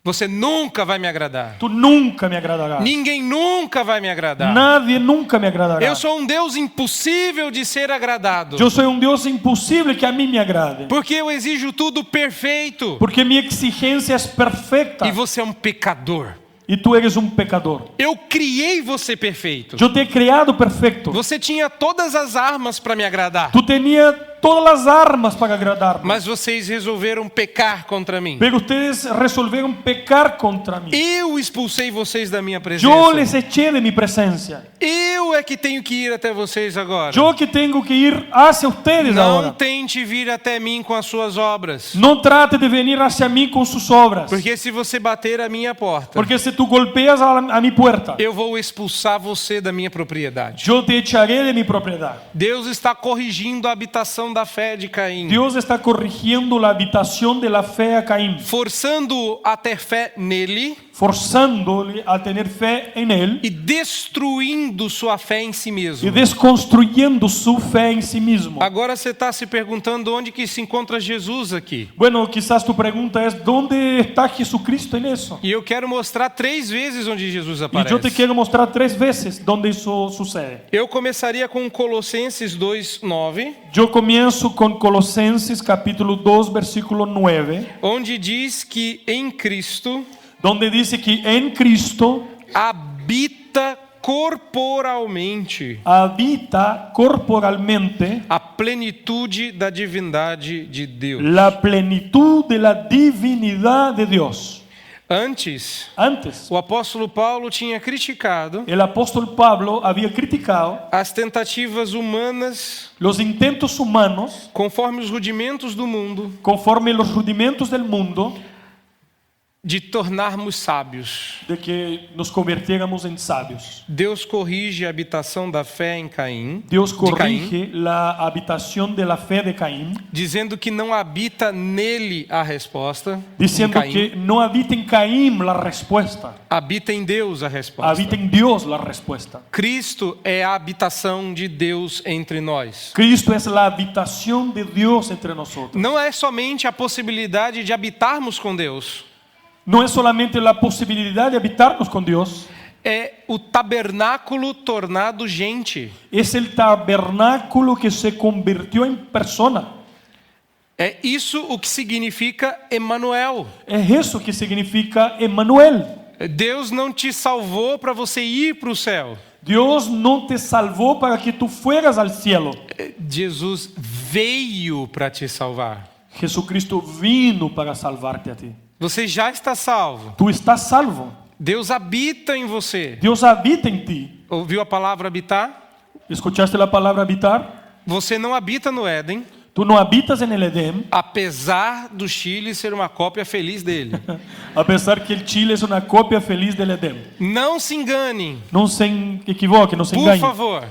Você nunca vai me agradar. Tú nunca me agradarás. Ninguém nunca vai me agradar. Nadie nunca me agradará. Eu sou um Deus impossível de ser agradado. Yo soy un Dios imposible que a mí me agrade. Porque eu exijo tudo perfeito. Porque mi exigencia es perfecta. E você é um pecador. Y tú eres un pecador. Eu criei você perfeito. Yo te he creado perfecto. Você tinha todas as armas para me agradar. Tú tenías todas las armas para agradarme. Mas vocês resolveram pecar contra mim. Pero ustedes resolvieron pecar contra mí. Eu expulsei vocês da minha presença. Yo les eché de mi presencia. Eu é que tenho que ir até vocês agora. Yo que tengo que ir hacia ustedes Não ahora. tente vir até mim com as suas obras. No trate de venir hacia mí con sus obras. Porque se você bater a minha porta, Porque si tú golpeas a mi puerta, eu vou expulsar você da minha propriedade. yo te echaré de mi propiedad. Deus está corrigindo a habitação da fé de Caim. Dios está corrigiendo la habitación de la fe a Caín, Forçando-o a ter fé nele forzándole a tener fe en él e destruindo sua fé em si y mesmo. desconstruyendo su fe en sí mismo. Agora você está se perguntando onde que se encontra Jesus aqui. Bueno, quizás tu pregunta es, ¿dónde está Jesucristo en eso? E eu quero mostrar 3 vezes onde Jesus Y aparece. yo te quiero mostrar 3 veces donde eso sucede. Eu começaria com Colossenses 2:9, Yo comienzo con Colosenses capítulo 2, versículo 9, onde diz que em Cristo donde dice que en Cristo habita corporalmente habita corporalmente a plenitude da divindade de Deus. la plenitud de la divinidad de Dios. Antes, Antes, o apóstolo Paulo tinha criticado el apóstol Pablo había criticado as tentativas humanas los intentos humanos conforme os rudimentos do mundo conforme los rudimentos del mundo de tornarmos sábios. de que nos convirtiéramos en sabios. Deus corrige a habitação da fé em Caim, Dios de Caim, corrige la habitación de la fe de Caín, dizendo que não habita nele a resposta, em diciendo Caim, que no habita en Caín la respuesta, habita em Deus a resposta. habita en Dios la respuesta. Cristo é a habitação de Deus entre nós. Cristo es la habitación de Dios entre nosotros. Não é somente a possibilidade de habitarmos com Deus, No es solamente la posibilidad de habitarnos con Dios, é o tabernáculo tornado gente. es el tabernáculo que se convirtió en persona. É isso o que significa Emmanuel. Es eso que significa Emmanuel. Deus não te salvou para você ir para o céu. Dios no te salvó para que tú fueras al cielo. Jesus veio para te salvar. Jesucristo vino para salvarte a ti. Você já está salvo. Tú estás salvo. Deus habita em você. Dios habita en ti. Ouviu a palavra habitar? ¿Escuchaste la palabra habitar? Você não habita no Éden, Tú no habitas en el Edén, apesar do Chile ser uma cópia feliz dele. a pesar que el Chile es una copia feliz del Edén. Não se engane, No se equivoque, no se por engañe. favor.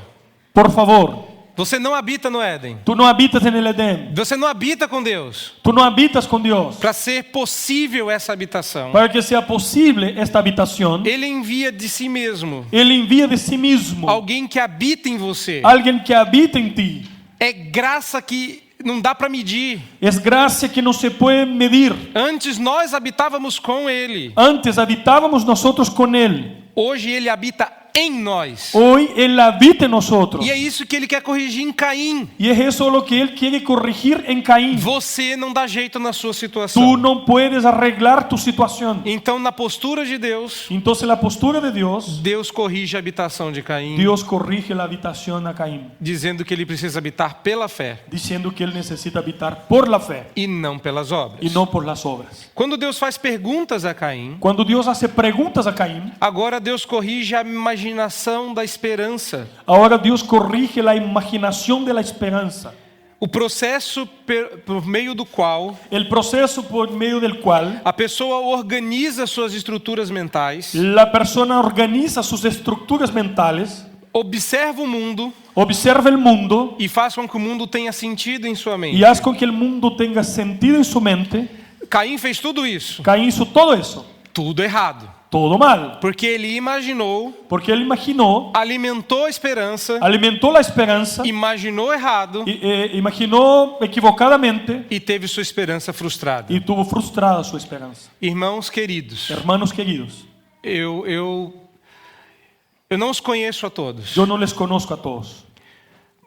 Por favor, Você não habita no Éden. tú no habitas en el Edén. Você não habita com Deus. Tú no habitas con Dios. Para ser possível essa habitação, Para que sea posible esta habitación, Ele envia de si mesmo Él envía de sí mismo alguém que habita em você. alguien que habita en ti. É graça que não dá para medir. Es gracia que no se puede medir. Antes nós habitávamos com Ele. Antes habitábamos nosotros con Él. Hoje Ele habita em nós. Hoy Él habita en nosotros. E é isso que Ele quer corrigir em Caim. Y es eso lo que Él quiere corregir en Caín. Você não dá jeito na sua situação. Tú no puedes arreglar tu situación. Então, na postura de Deus, Entonces la postura de Dios, Deus corrige a habitação de Caim, Dios corrige la habitación a Caín, dizendo que ele precisa habitar pela fé diciendo que Él necesita habitar por la fe e não pelas obras. y no por las obras. Quando Deus faz perguntas a Caim, Cuando Dios hace preguntas a Caín, agora Deus corrige a imaginação da esperança. ahora Dios corrige la imaginación de la esperanza. o processo por meio do qual el proceso por medio del cual a pessoa organiza suas estruturas mentais, la persona organiza sus estructuras mentales, observa o mundo observa el mundo e faz com que o mundo tenha sentido em sua mente. y hace con que el mundo tenga sentido en su mente. Caim fez tudo isso, Caín hizo todo eso, tudo errado, todo mal, porque ele imaginou, porque él imaginó, alimentou a esperança, alimentó la esperanza, imaginou errado imaginó equivocadamente e teve sua esperança frustrada. y tuvo frustrada su esperanza. Irmãos queridos, Hermanos queridos, eu não os conheço a todos, yo no les conozco a todos,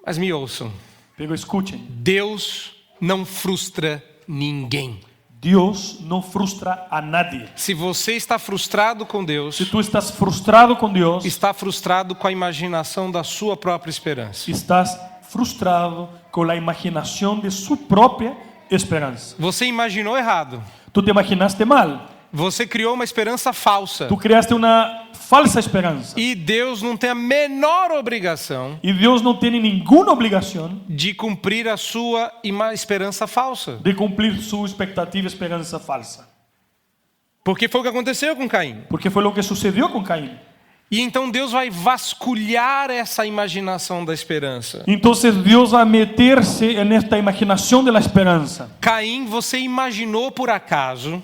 mas me ouçam. pero escuchen, Deus não frustra ninguém. Dios no frustra a nadie. Se você está frustrado com Deus, Si tú estás frustrado con Dios, está frustrado com a imaginação da sua própria esperança. estás frustrado con la imaginación de su propia esperanza. Você imaginou errado. Tú te imaginaste mal, Você criou uma esperança falsa. tú creaste una falsa esperanza. E Deus não tem a menor obrigação Y Dios no tiene ninguna obligación de cumprir a sua esperança falsa. de cumplir su expectativa, esperanza falsa. Porque foi o que aconteceu com Caim. Porque fue lo que sucedió con Caín. E então Deus vai vasculhar essa imaginação da esperança. Entonces Dios va a meterse en esta imaginación de la esperanza. Caim, você imaginou por acaso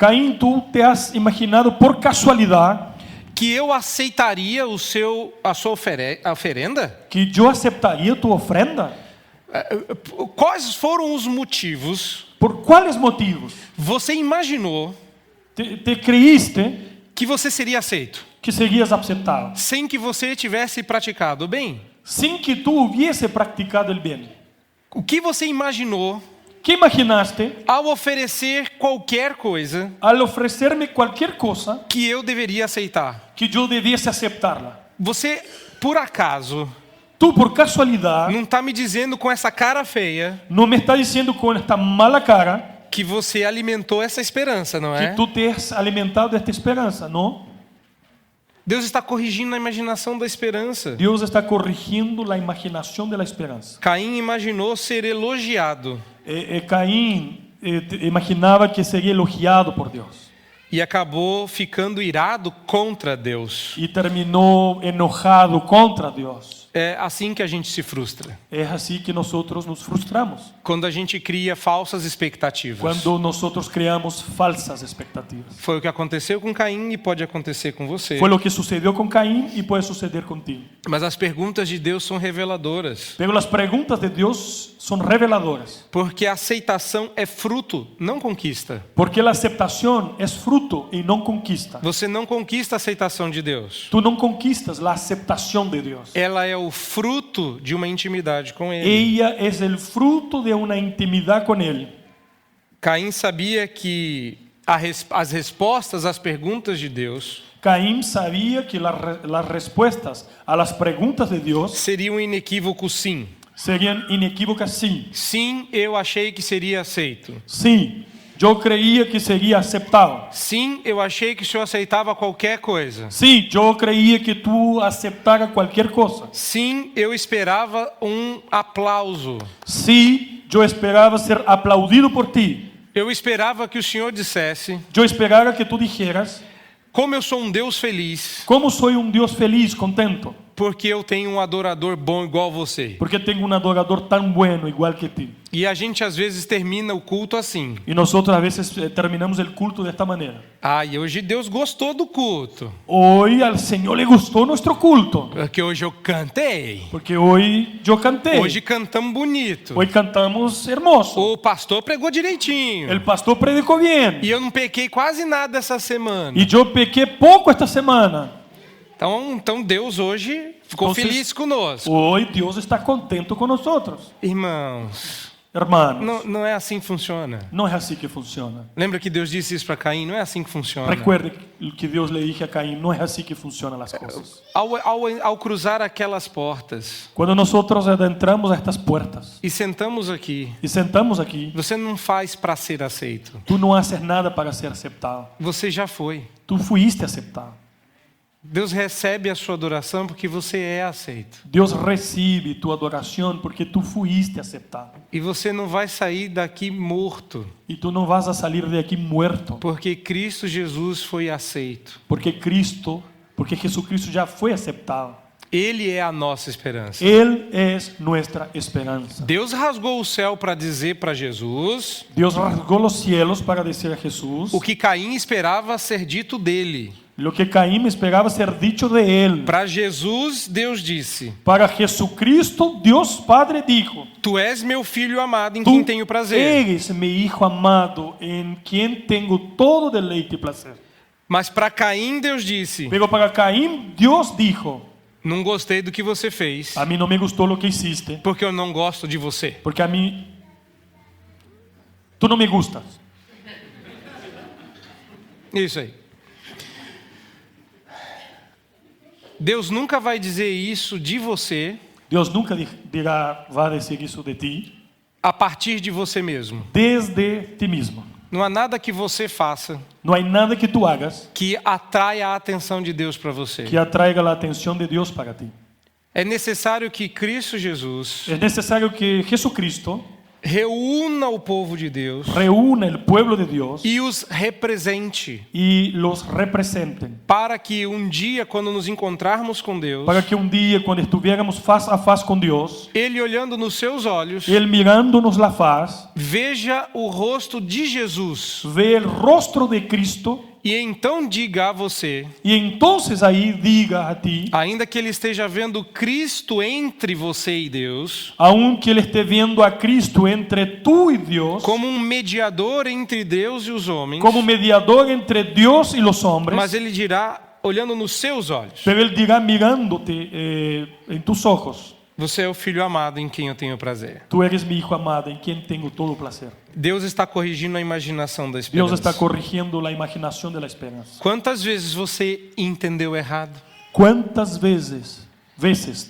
Caín, tú te has imaginado por casualidad que eu aceitaria a sua oferenda? que yo aceptaría tu ofrenda. Quais foram os motivos? ¿Por cuáles motivos? Você imaginou Te creíste que você seria aceito, que serías aceptado, sem que você tivesse praticado o bem? sin que tú hubiese practicado el bien. O que você imaginou ¿Qué imaginaste ao oferecer qualquer coisa al ofrecerme cualquier cosa que eu deveria aceitar? que yo debiese aceptarla? Você, por acaso, Tú por casualidad não está me dizendo com essa cara feia no me estás diciendo con esta mala cara que você alimentou essa esperança, não que é? tú te has alimentado de esta esperanza, ¿no? Deus está corrigindo a imaginação da esperança. Dios está corrigiendo la imaginación de la esperanza. Caim imaginou ser elogiado Caín imaginaba que sería elogiado por Dios e acabou ficando irado contra Deus. y terminó enojado contra Dios. É assim que a gente se frustra. Es así que nosotros nos frustramos Quando a gente cria falsas expectativas. cuando nosotros creamos falsas expectativas. Foi o que aconteceu com Caim e pode acontecer com você. Fue lo que sucedió con Caín y puede suceder contigo. Mas as perguntas de Deus são reveladoras. Pero las preguntas de Dios son reveladoras, Porque a aceitação é fruto, não conquista. porque la aceptación es fruto y no conquista. Você não conquista a aceitação de Deus. Tú no conquistas la aceptación de Dios. Ela é o fruto de uma intimidade com Ele. Ella es el fruto de una intimidad con Él. Caim sabia que as respostas às perguntas de Deus Caín sabía que las respuestas a las preguntas de Dios seria um inequívoco sim. serían inequívocas sí. Sim, eu achei que seria aceito. Sí, yo creía que sería aceptado. Sim, eu achei que o Senhor aceitava qualquer coisa. Sí, yo creía que tú aceptaras cualquier cosa. Sim, eu esperava um aplauso. Sí, yo esperaba ser aplaudido por ti. Eu esperava que o Senhor dissesse: Yo esperaba que tú dijeras, como eu sou um Deus feliz, ¿cómo soy un Dios feliz, contento? porque eu tenho um adorador bom igual você. Porque tengo un adorador tan bueno igual que ti. E a gente às vezes termina o culto assim. Y nosotros a veces terminamos el culto de esta manera. E hoje Deus gostou do culto. Hoy al Señor le gustó nuestro culto. Porque hoje eu cantei. Porque hoy yo canté. Hoje cantamos bonito. Hoy cantamos hermoso. O pastor pregou direitinho. El pastor predicó bien. E eu não pequei quase nada essa semana. Y yo pequé poco esta semana. Então Deus hoje ficou feliz conosco. Hoy Dios está contento con nosotros. Irmãos, Hermanos, não é assim que funciona. no es así que funciona. Lembra que Deus disse isso para Caim? Não é assim que funciona. Recuerde que Dios le dije a Caín, no es así que funcionan las cosas. Ao cruzar aquelas portas Cuando nosotros adentramos a estas puertas e sentamos aqui, y sentamos aquí, você não faz para ser aceito. tú no haces nada para ser aceptado. Você já foi. Tú fuiste aceptado. Deus recebe a sua adoração porque você é aceito. Dios recibe tu adoración porque tú fuiste aceptado. E você não vai sair daqui morto, Y tú no vas a salir de aquí muerto. porque Cristo Jesus foi aceito. Porque Jesucristo ya fue aceptado. Ele é a nossa esperança. Él es nuestra esperanza. Deus rasgou o céu para dizer para Jesus Dios rasgó los cielos para decir a Jesús o que Caim esperava ser dito dele. lo que Caín esperaba ser dicho de él. Para Jesus, Deus disse: Para Jesucristo, Dios Padre dijo: Tu és meu filho amado em Tú quem tenho prazer. eres mi hijo amado en quien tengo todo deleite y placer. Mas para Caim, Deus disse: Pero para Caín, Dios dijo: Não gostei do que você fez, a mí no me gustó lo que hiciste, porque eu não gosto de você. porque a mí tú no me gustas. Isso aí. Deus nunca vai dizer isso de você Dios nunca va a decir eso de ti a partir de você mesmo. desde ti mismo. Não há nada que você faça No hay nada que tú hagas que atraia a atenção de Deus para você. que atraiga la atención de Dios para ti. É necessário que Cristo Jesus Es necesario que Jesucristo reúna o povo de Deus reúna el pueblo de Dios e os represente, y los representen, para que um dia, quando nos encontrarmos com Deus, para que un día cuando estuviéramos faz a faz con Dios, Ele olhando nos seus olhos, Él mirándonos la faz, veja o rosto de Jesus ve el rostro de Cristo e então diga a você, y entonces ahí diga a ti, ainda que Ele esteja vendo Cristo entre você e Deus, aunque Él esté viendo a Cristo entre tú y Dios, como um mediador entre Deus e os homens, como mediador entre Dios y los hombres, mas Ele dirá, olhando nos seus olhos: pero Él dirá mirándote en tus ojos: Você é o filho amado em quem eu tenho prazer. tú eres mi hijo amado en quien tengo todo placer. Deus está corrigindo a imaginação da Dios está esperança. corrigiendo la imaginación de la esperanza. Quantas vezes você entendeu errado? ¿Cuántas veces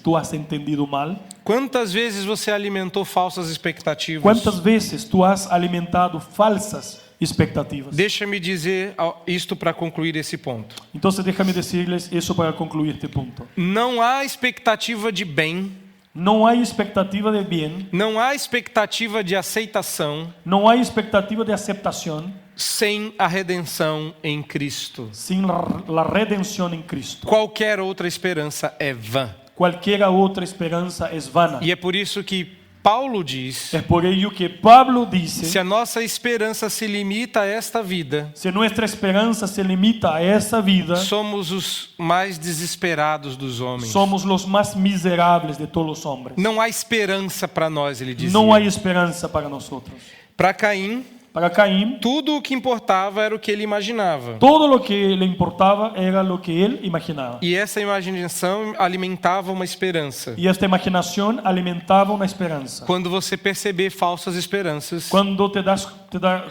tú has entendido mal? Quantas vezes você alimentou falsas expectativas? ¿Cuántas veces tú has alimentado falsas expectativas? Deixa-me dizer isto para concluir esse ponto. Entonces déjame decirles eso para concluir este punto. Não há expectativa de bem, No hay expectativa de bien, não há expectativa de aceitação no hay expectativa de aceptación sem a redenção em Cristo. sin la redención en Cristo. Qualquer outra esperança é vã. Cualquier otra esperanza es vana. E é por isso que Paulo diz: Es por ello que Pablo se dice: a nossa esperança se limita a esta vida, si nuestra esperanza se limita a esa vida, somos os mais desesperados dos homens. somos los más miserables de todos los hombres. Não há esperança para nós, ele dizia. No hay esperanza para nosotros. Para Caim, Para Caín, tudo o que importava era o que ele imaginava. todo lo que le importaba era lo que él imaginaba. E essa imaginação alimentava uma esperança. Y esta imaginación alimentaba una esperanza. Quando você perceber falsas esperanças, Cuando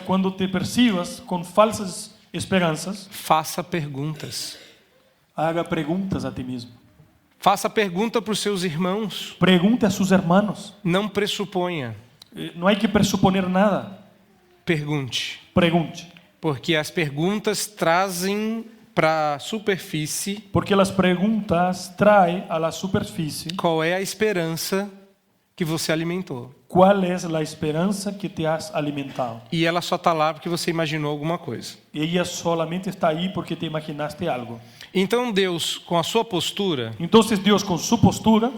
cuando te percibas con falsas esperanzas, faça perguntas. haga preguntas a ti mismo. Faça pergunta para os seus irmãos. Pregunte a sus hermanos. Não pressuponha. No hay que presuponer nada. Pergunte. Pregunte. Porque as perguntas trazem para a superfície Porque las preguntas traen a la superficie qual é a esperança que você alimentou. cuál es la esperanza que te has alimentado. E ela só está lá porque você imaginou alguma coisa. Y ella solamente está ahí porque te imaginaste algo. Então Deus, com a sua postura, Entonces Dios con su postura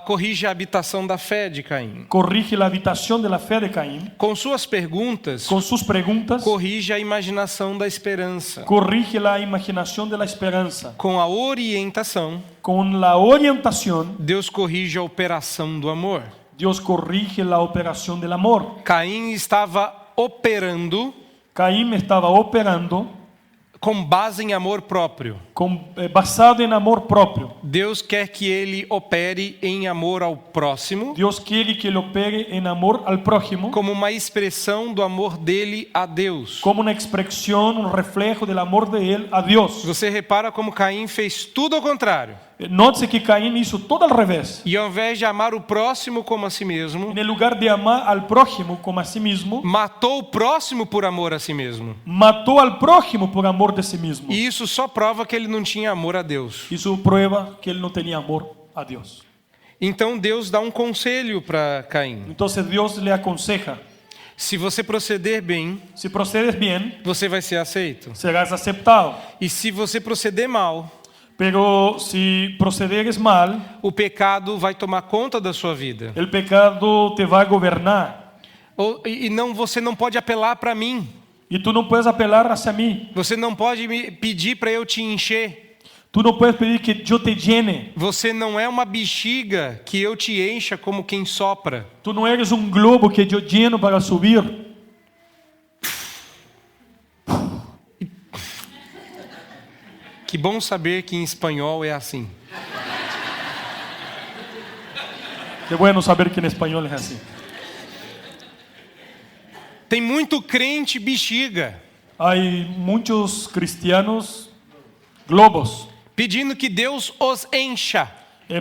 corrige a habitação da fé de Caim. corrige la habitación de la fe de Caín. Com suas perguntas, Con sus preguntas corrige a imaginação da esperança. corrige la imaginación de la esperanza. Com a orientação, Con la orientación Deus corrige a operação do amor. Dios corrige la operación del amor. Caim estava operando Caín estaba operando com base em amor próprio. basado en amor propio. Deus quer que ele opere em amor ao próximo, Dios quiere que él opere en amor al prójimo como uma expressão do amor dele a Deus. como una expresión, un reflejo del amor de él a Dios. Você repara como Caim fez tudo ao contrário. Note que Caín hizo todo al revés. E ao invés de amar o próximo como a si mesmo, En el lugar de amar al prójimo como a sí mismo, matou o próximo por amor a si mesmo. mató al prójimo por amor de sí mismo. E isso só prova que ele não tinha amor a Deus. Isso prueba que él no tenía amor a Dios. Então Deus dá um conselho para Caim. Entonces Dios le aconseja, Se você proceder bem, si procedes bien, você vai ser aceito. serás aceptado. E se você proceder mal, Pero si procederes mal, o pecado vai tomar conta da sua vida. el pecado te va a gobernar. Você não pode apelar para mim. Y tú no puedes apelar hacia mí. Você não pode me pedir para eu te encher. Tú no puedes pedir que yo te llene. Você não é uma bexiga que eu te encha como quem sopra. Tú no eres un globo que yo lleno para subir. Que bom saber que em espanhol é assim. Qué bueno saber que en español es así. Tem muito crente bexiga, Hay muchos cristianos globos pedindo que Deus os encha.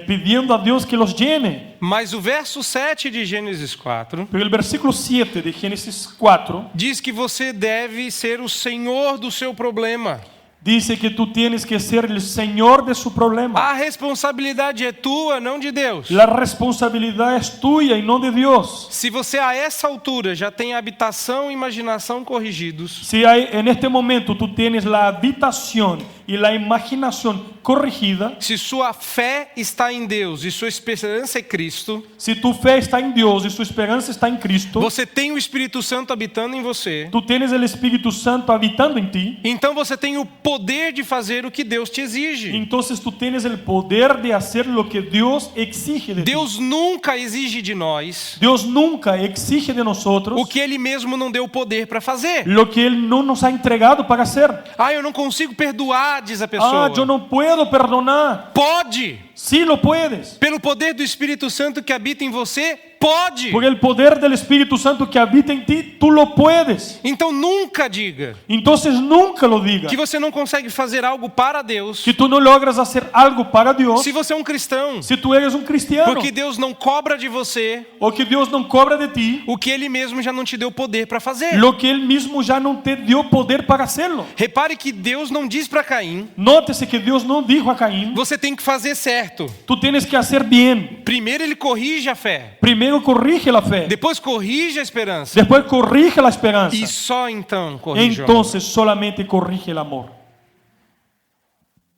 pidiendo a Dios que los llene. Mas o verso 7 de Gênesis 4 Pero el versículo 7 de Génesis 4 diz que você deve ser o senhor do seu problema. dice que tú tienes que ser el señor de su problema. A responsabilidade é tua, não de Deus. La responsabilidad es tuya y no de Dios. Se você a essa altura já tem habitação e imaginação corrigidos, Si hay, en este momento tú tienes la habitación y la imaginación corregida, se sua fé está em Deus e sua esperança é Cristo, si tu fe está en Dios y su esperanza está en Cristo, você tem o Espírito Santo habitando em você, tú tienes el Espíritu Santo habitando en ti, então você tem o poder de fazer o que Deus te exige. entonces tú tienes el poder de hacer lo que Dios exige de ti. Deus nunca exige de nós Dios nunca exige de nosotros o que Ele mesmo não deu poder para fazer. lo que Él no nos ha entregado para hacer. Ah, eu não consigo perdoar, diz a pessoa. Ah, yo no puedo perdonar. Pode! Sí lo puedes. Pelo poder do Espírito Santo que habita em você, pode! Por el poder del Espíritu Santo que habita en ti, tú lo puedes. Então nunca diga Entonces nunca lo digas. que você não consegue fazer algo para Deus Que tú no logras hacer algo para Dios se você é um cristão. si tú eres un cristiano. Porque Deus não cobra de você O que Dios no cobra de ti o que Ele mesmo já não te deu poder para fazer. lo que Él mismo ya no te dio poder para hacerlo. Repare que Deus não diz para Caim, Nótese que Dios no dijo a Caín, você tem que fazer certo. tú tienes que hacer bien. Primeiro Ele corrige a fé, Primero corrige la fe, depois corrige a esperança después corrige la esperanza. e só então corrige o amor. Entonces solamente corrige el amor.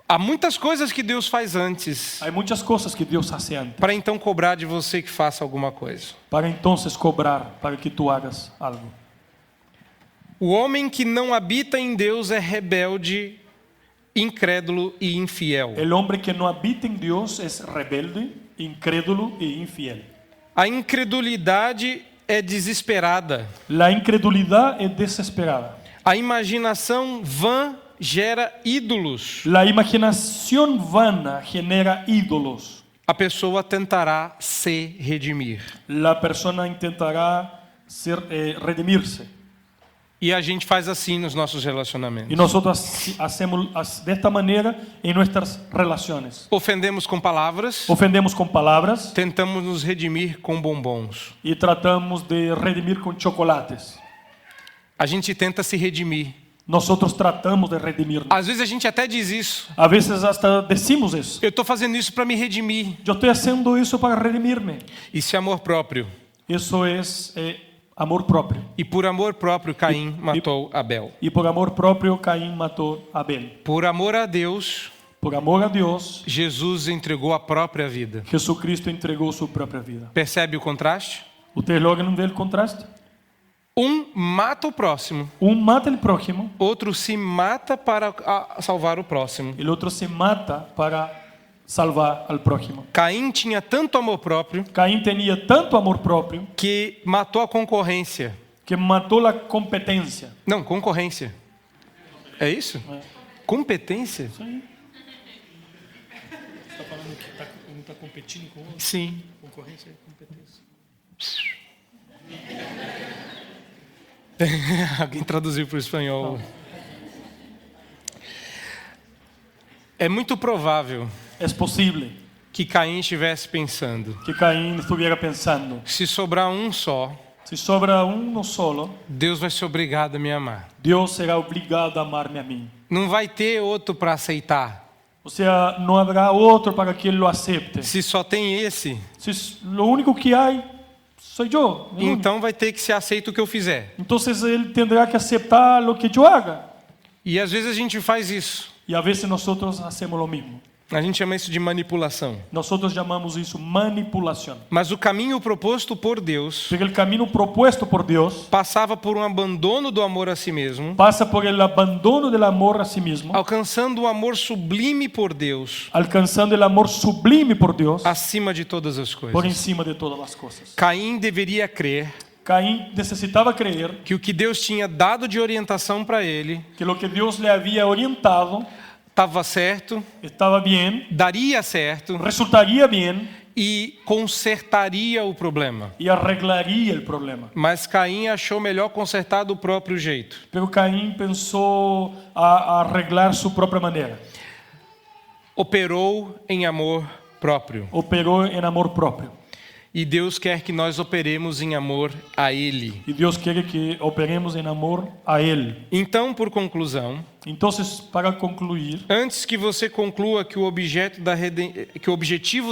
Há muitas coisas que Deus faz antes Hay muchas cosas que Dios hace antes para então cobrar de você que faça alguma coisa. para entonces cobrar para que tú hagas algo. O homem que não habita em Deus é rebelde, incrédulo e infiel. El hombre que no habita en Dios es rebelde, incrédulo e infiel. A incredulidade é desesperada. La incredulidad es desesperada. A imaginação vã gera ídolos. La imaginación vana genera ídolos. A pessoa tentará se redimir. La persona intentará redimirse. E a gente faz assim nos nossos relacionamentos. Y nosotros hacemos de esta manera en nuestras relaciones. Ofendemos com palavras, Ofendemos con palabras tentamos nos redimir com bombons. y tratamos de redimir con chocolates. A gente tenta se redimir. Nosotros tratamos de redimirnos. Às vezes a gente até diz isso. A veces hasta decimos eso. Eu estou fazendo isso para me redimir. Yo estoy haciendo eso para redimirme. Isso é amor próprio. Eso es amor propio. E por amor próprio, Caim matou Abel. Y por amor propio, Caín mató a Abel. Por amor a Deus, Por amor a Dios, Jesus entregou a própria vida. Jesucristo entregó su propia vida. Percebe o contraste? ¿Ustedes logran ver el contraste? Mata o próximo, Mata el prójimo, outro se mata para salvar o próximo. el otro se mata para salvar al prójimo. Caim tinha tanto amor próprio Caín tenía tanto amor propio que matou a concorrência. que mató la competencia. Não, concorrência. É isso? Competência? Está falando que um está competindo com o outro? Sim. Concorrência é competência. Alguém traduziu para o espanhol. É muito provável Es posible que Caim estivesse pensando: que Caín estuviera pensando, se sobrar um só, si sobra uno solo, Deus vai ser obrigado a me amar. Dios será obligado a amarme a mí. Não vai ter outro para aceitar. O sea, no habrá otro para que él lo acepte. Se só tem esse, Si lo único que hay soy yo. el único. então vai ter que ser aceito o que eu fizer. Entonces él tendrá que aceptar lo que yo haga. E às vezes a gente faz isso. Y a veces nosotros hacemos lo mismo. A gente chama isso de manipulação. Nosotros llamamos eso manipulación. Mas o caminho proposto por Deus Pero el camino propuesto por Dios passava por um abandono do amor a si mesmo, pasa por el abandono del amor a sí mismo, alcançando o amor sublime por Deus alcanzando el amor sublime por Dios acima de todas as por coisas. encima de todas las cosas. Caim deveria crer Caín necesitaba creer que o que Deus tinha dado de orientação para ele que lo que Dios le había orientado estava certo, estaba bien, daria certo resultaría bien e consertaria o problema. y arreglaría el problema. Mas Caim achou melhor consertar do próprio jeito. Pero Caín pensó a arreglar su propia manera. Operou em amor próprio. Operó en amor propio. E Deus quer que nós operemos em amor a Ele. Y Dios quiere que operemos en amor a Él. Então, por conclusão, Entonces, para concluir, antes que você conclua que o objetivo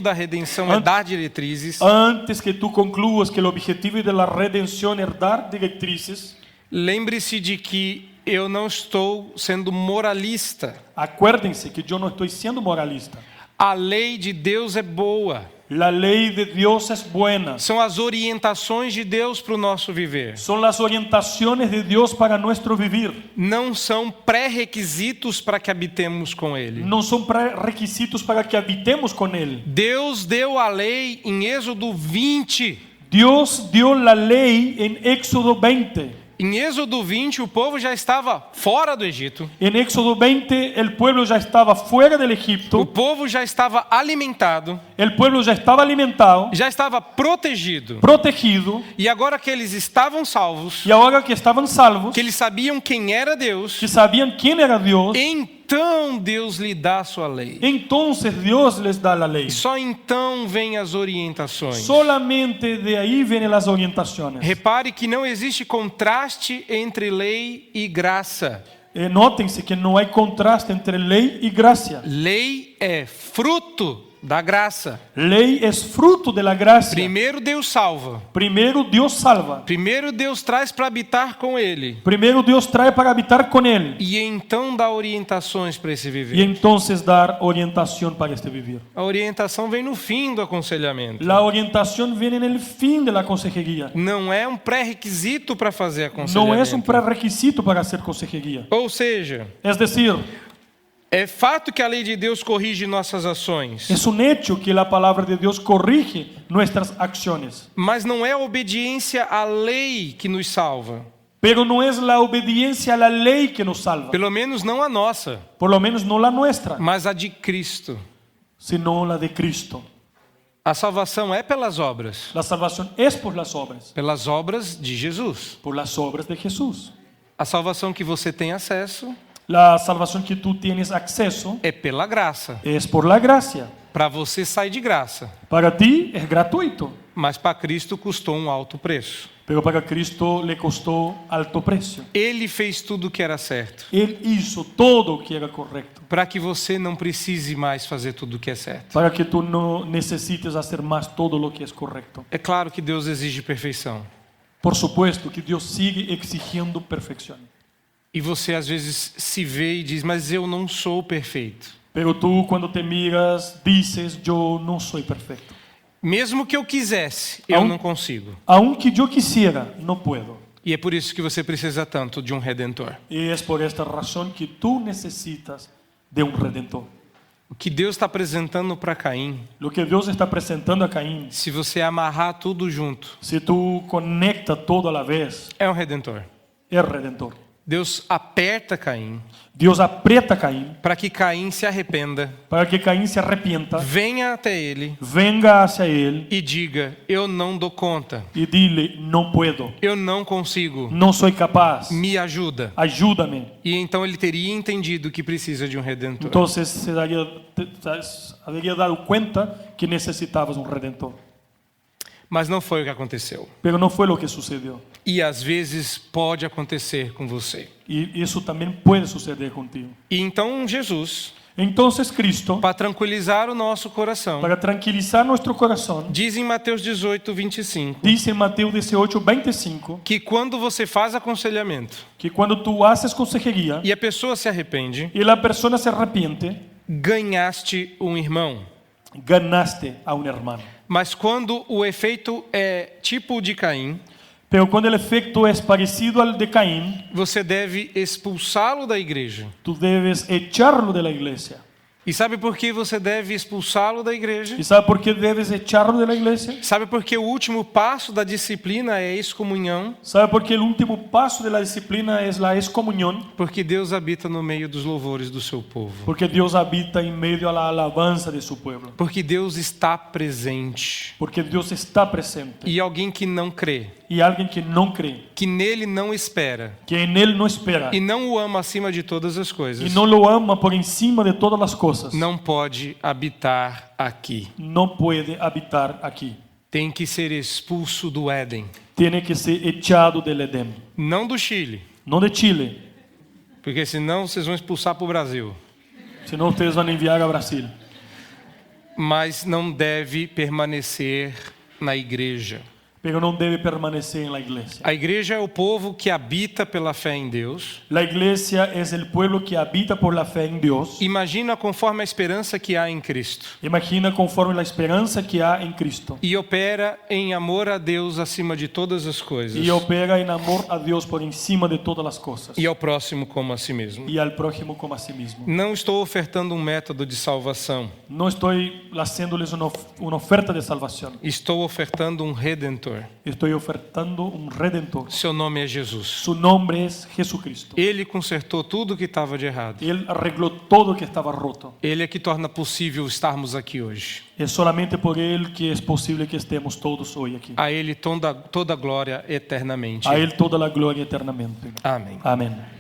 da redenção é dar diretrizes, antes que tú concluyas que el objetivo de la redención es dar directrices, lembre-se de que eu não estou sendo moralista. acuérdense que yo no estoy siendo moralista. A lei de Deus é boa. La ley de Dios es buena. São as orientações de Deus para o nosso viver. Son las orientaciones de Dios para nuestro vivir. Não são pré-requisitos para que habitemos com Ele. No son requisitos para que habitemos con Él. Deus deu a lei em Êxodo 20. Dios dio la ley en Éxodo 20. Em Êxodo 20, o povo já estava fora do Egito. En Éxodo 20 el pueblo ya estaba fuera del O Egipto. povo já estava alimentado, El pueblo ya estaba alimentado, já estava protegido. protegido. E agora que eles estavam salvos, Y ahora que estaban salvos, que eles sabiam quem era Deus, que sabían quién era Dios, então Deus lhe dá a sua lei. entonces Dios les da la ley. Só então vêm as orientações. Solamente de ahí vienen las orientaciones. Repare que não existe contraste entre lei e graça. Nótense que no hay contraste entre ley y gracia. Lei é fruto da graça. Ley es fruto de la gracia. Primeiro Deus salva. Primero Dios salva. Primeiro Deus traz para habitar com Ele. Primero Dios trae para habitar con Él. E então dá orientações para esse Y viver. entonces dar orientación para este vivir. A orientação vem no fim do aconselhamento. La orientación viene en el fin de la consejería. Não é pré-requisito para fazer No aconselhamento. es un prerrequisito para hacer consejería. Ou seja, Es decir, é fato que a lei de Deus corrige nossas ações, es un hecho que la palabra de Dios corrige nuestras acciones. mas não é a obediência à lei que nos salva. Pero no es la obediencia a la ley que nos salva. Pelo menos não a nossa, Por lo menos no la nuestra, mas a de Cristo. sino la de Cristo. A salvação é pelas obras, La salvación es por las obras de Jesus. por las obras de Jesús. A salvação que você tem acesso La salvación que tú tienes acceso é pela graça. es por la gracia. Para você sai de graça, Para ti es gratuito, mas para Cristo custou um alto preço. pero para Cristo le costó alto precio. Ele fez tudo o que era certo, Él hizo todo lo que era correcto, para que você não precise mais fazer tudo o que é certo. para que tú no necesites hacer más todo lo que es correcto. É claro que Deus exige perfeição. Por supuesto que Dios sigue exigiendo perfección. E você às vezes se vê e diz, mas eu não sou perfeito. Pero tú cuando te miras dices, yo no soy perfecto. Mesmo que eu quisesse, eu não consigo. Aunque yo quisiera, no puedo. E é por isso que você precisa tanto de um redentor. Y es por esta razón que tú necesitas de un redentor. O que Deus está apresentando para Caim, Lo que Dios está presentando a Caín, se você amarrar tudo junto, si tú conectas todo a la vez, é um redentor. es redentor. Deus aperta Caim Dios aprieta a Caín para que Caim se arrependa, para que Caín se arrepienta, venha até ele venga hacia él e diga: eu não dou conta, y dile, no puedo, eu não consigo, no soy capaz, me ajuda. ayúdame. E então ele teria entendido que precisa de um redentor. Entonces se habría dado cuenta que necesitabas un redentor. Mas não foi o que aconteceu. Pero no fue lo que sucedió. E às vezes pode acontecer com você. Y eso también puede suceder contigo. E então Jesus, Entonces Cristo, para tranquilizar o nosso coração, para tranquilizar nuestro corazón, diz em Mateus 18, 25, dice en Mateo 18, 25, que quando você faz aconselhamento que cuando tú haces consejería e a pessoa se arrepende, y la persona se arrepiente, ganhaste um irmão. ganaste a un hermano. Mas quando o efeito é tipo de Caim, Pero cuando el efecto es parecido al de Caín, você deve expulsá-lo da igreja. tú debes echarlo de la iglesia. E sabe por que você deve expulsá-lo da igreja? ¿Y sabe por qué debes echarlo de la iglesia? Sabe por que o último passo da disciplina é a excomunhão? ¿Sabe por qué el último paso de la disciplina es la excomunión? Porque Deus habita no meio dos louvores do seu povo. Porque Dios habita en medio a la alabanza de su pueblo. Porque Deus está presente. Porque Dios está presente. E alguém que não crê, Y alguien que no cree, que nele não espera que en Él no espera e não o ama acima de todas as y coisas, no lo ama por encima de todas las cosas, não pode habitar aqui. no puede habitar aquí. Tem que ser expulso do Éden, Tiene que ser echado del Edén. não do Chile, No de Chile, porque senão vocês vão expulsar para o Brasil. sino ustedes van a enviar a Brasil. Mas não deve permanecer na igreja. Pero no debe permanecer en la iglesia. A igreja é o povo que habita pela fé em Deus. La iglesia es el pueblo que habita por la fe en Dios. Imagina conforme a esperança que há em Cristo. Imagina conforme la esperanza que hay en Cristo. E opera em amor a Deus acima de todas as coisas. Y opera en amor a Dios por encima de todas las cosas. E ao próximo como a si mesmo. Y al prójimo como a sí mismo. Não estou ofertando um método de salvação. No estoy haciéndoles una oferta de salvación. Estou ofertando um redentor. Estoy ofertando un redentor. Seu nome é Jesus. Su nombre es Jesucristo. Ele consertou tudo que estava de errado. Él arregló todo que estaba roto. Ele é que torna possível estarmos aqui hoje. Es solamente por Él que es posible que estemos todos hoy aquí. A Ele toda glória eternamente. A Él toda la gloria eternamente. Amém. Amén.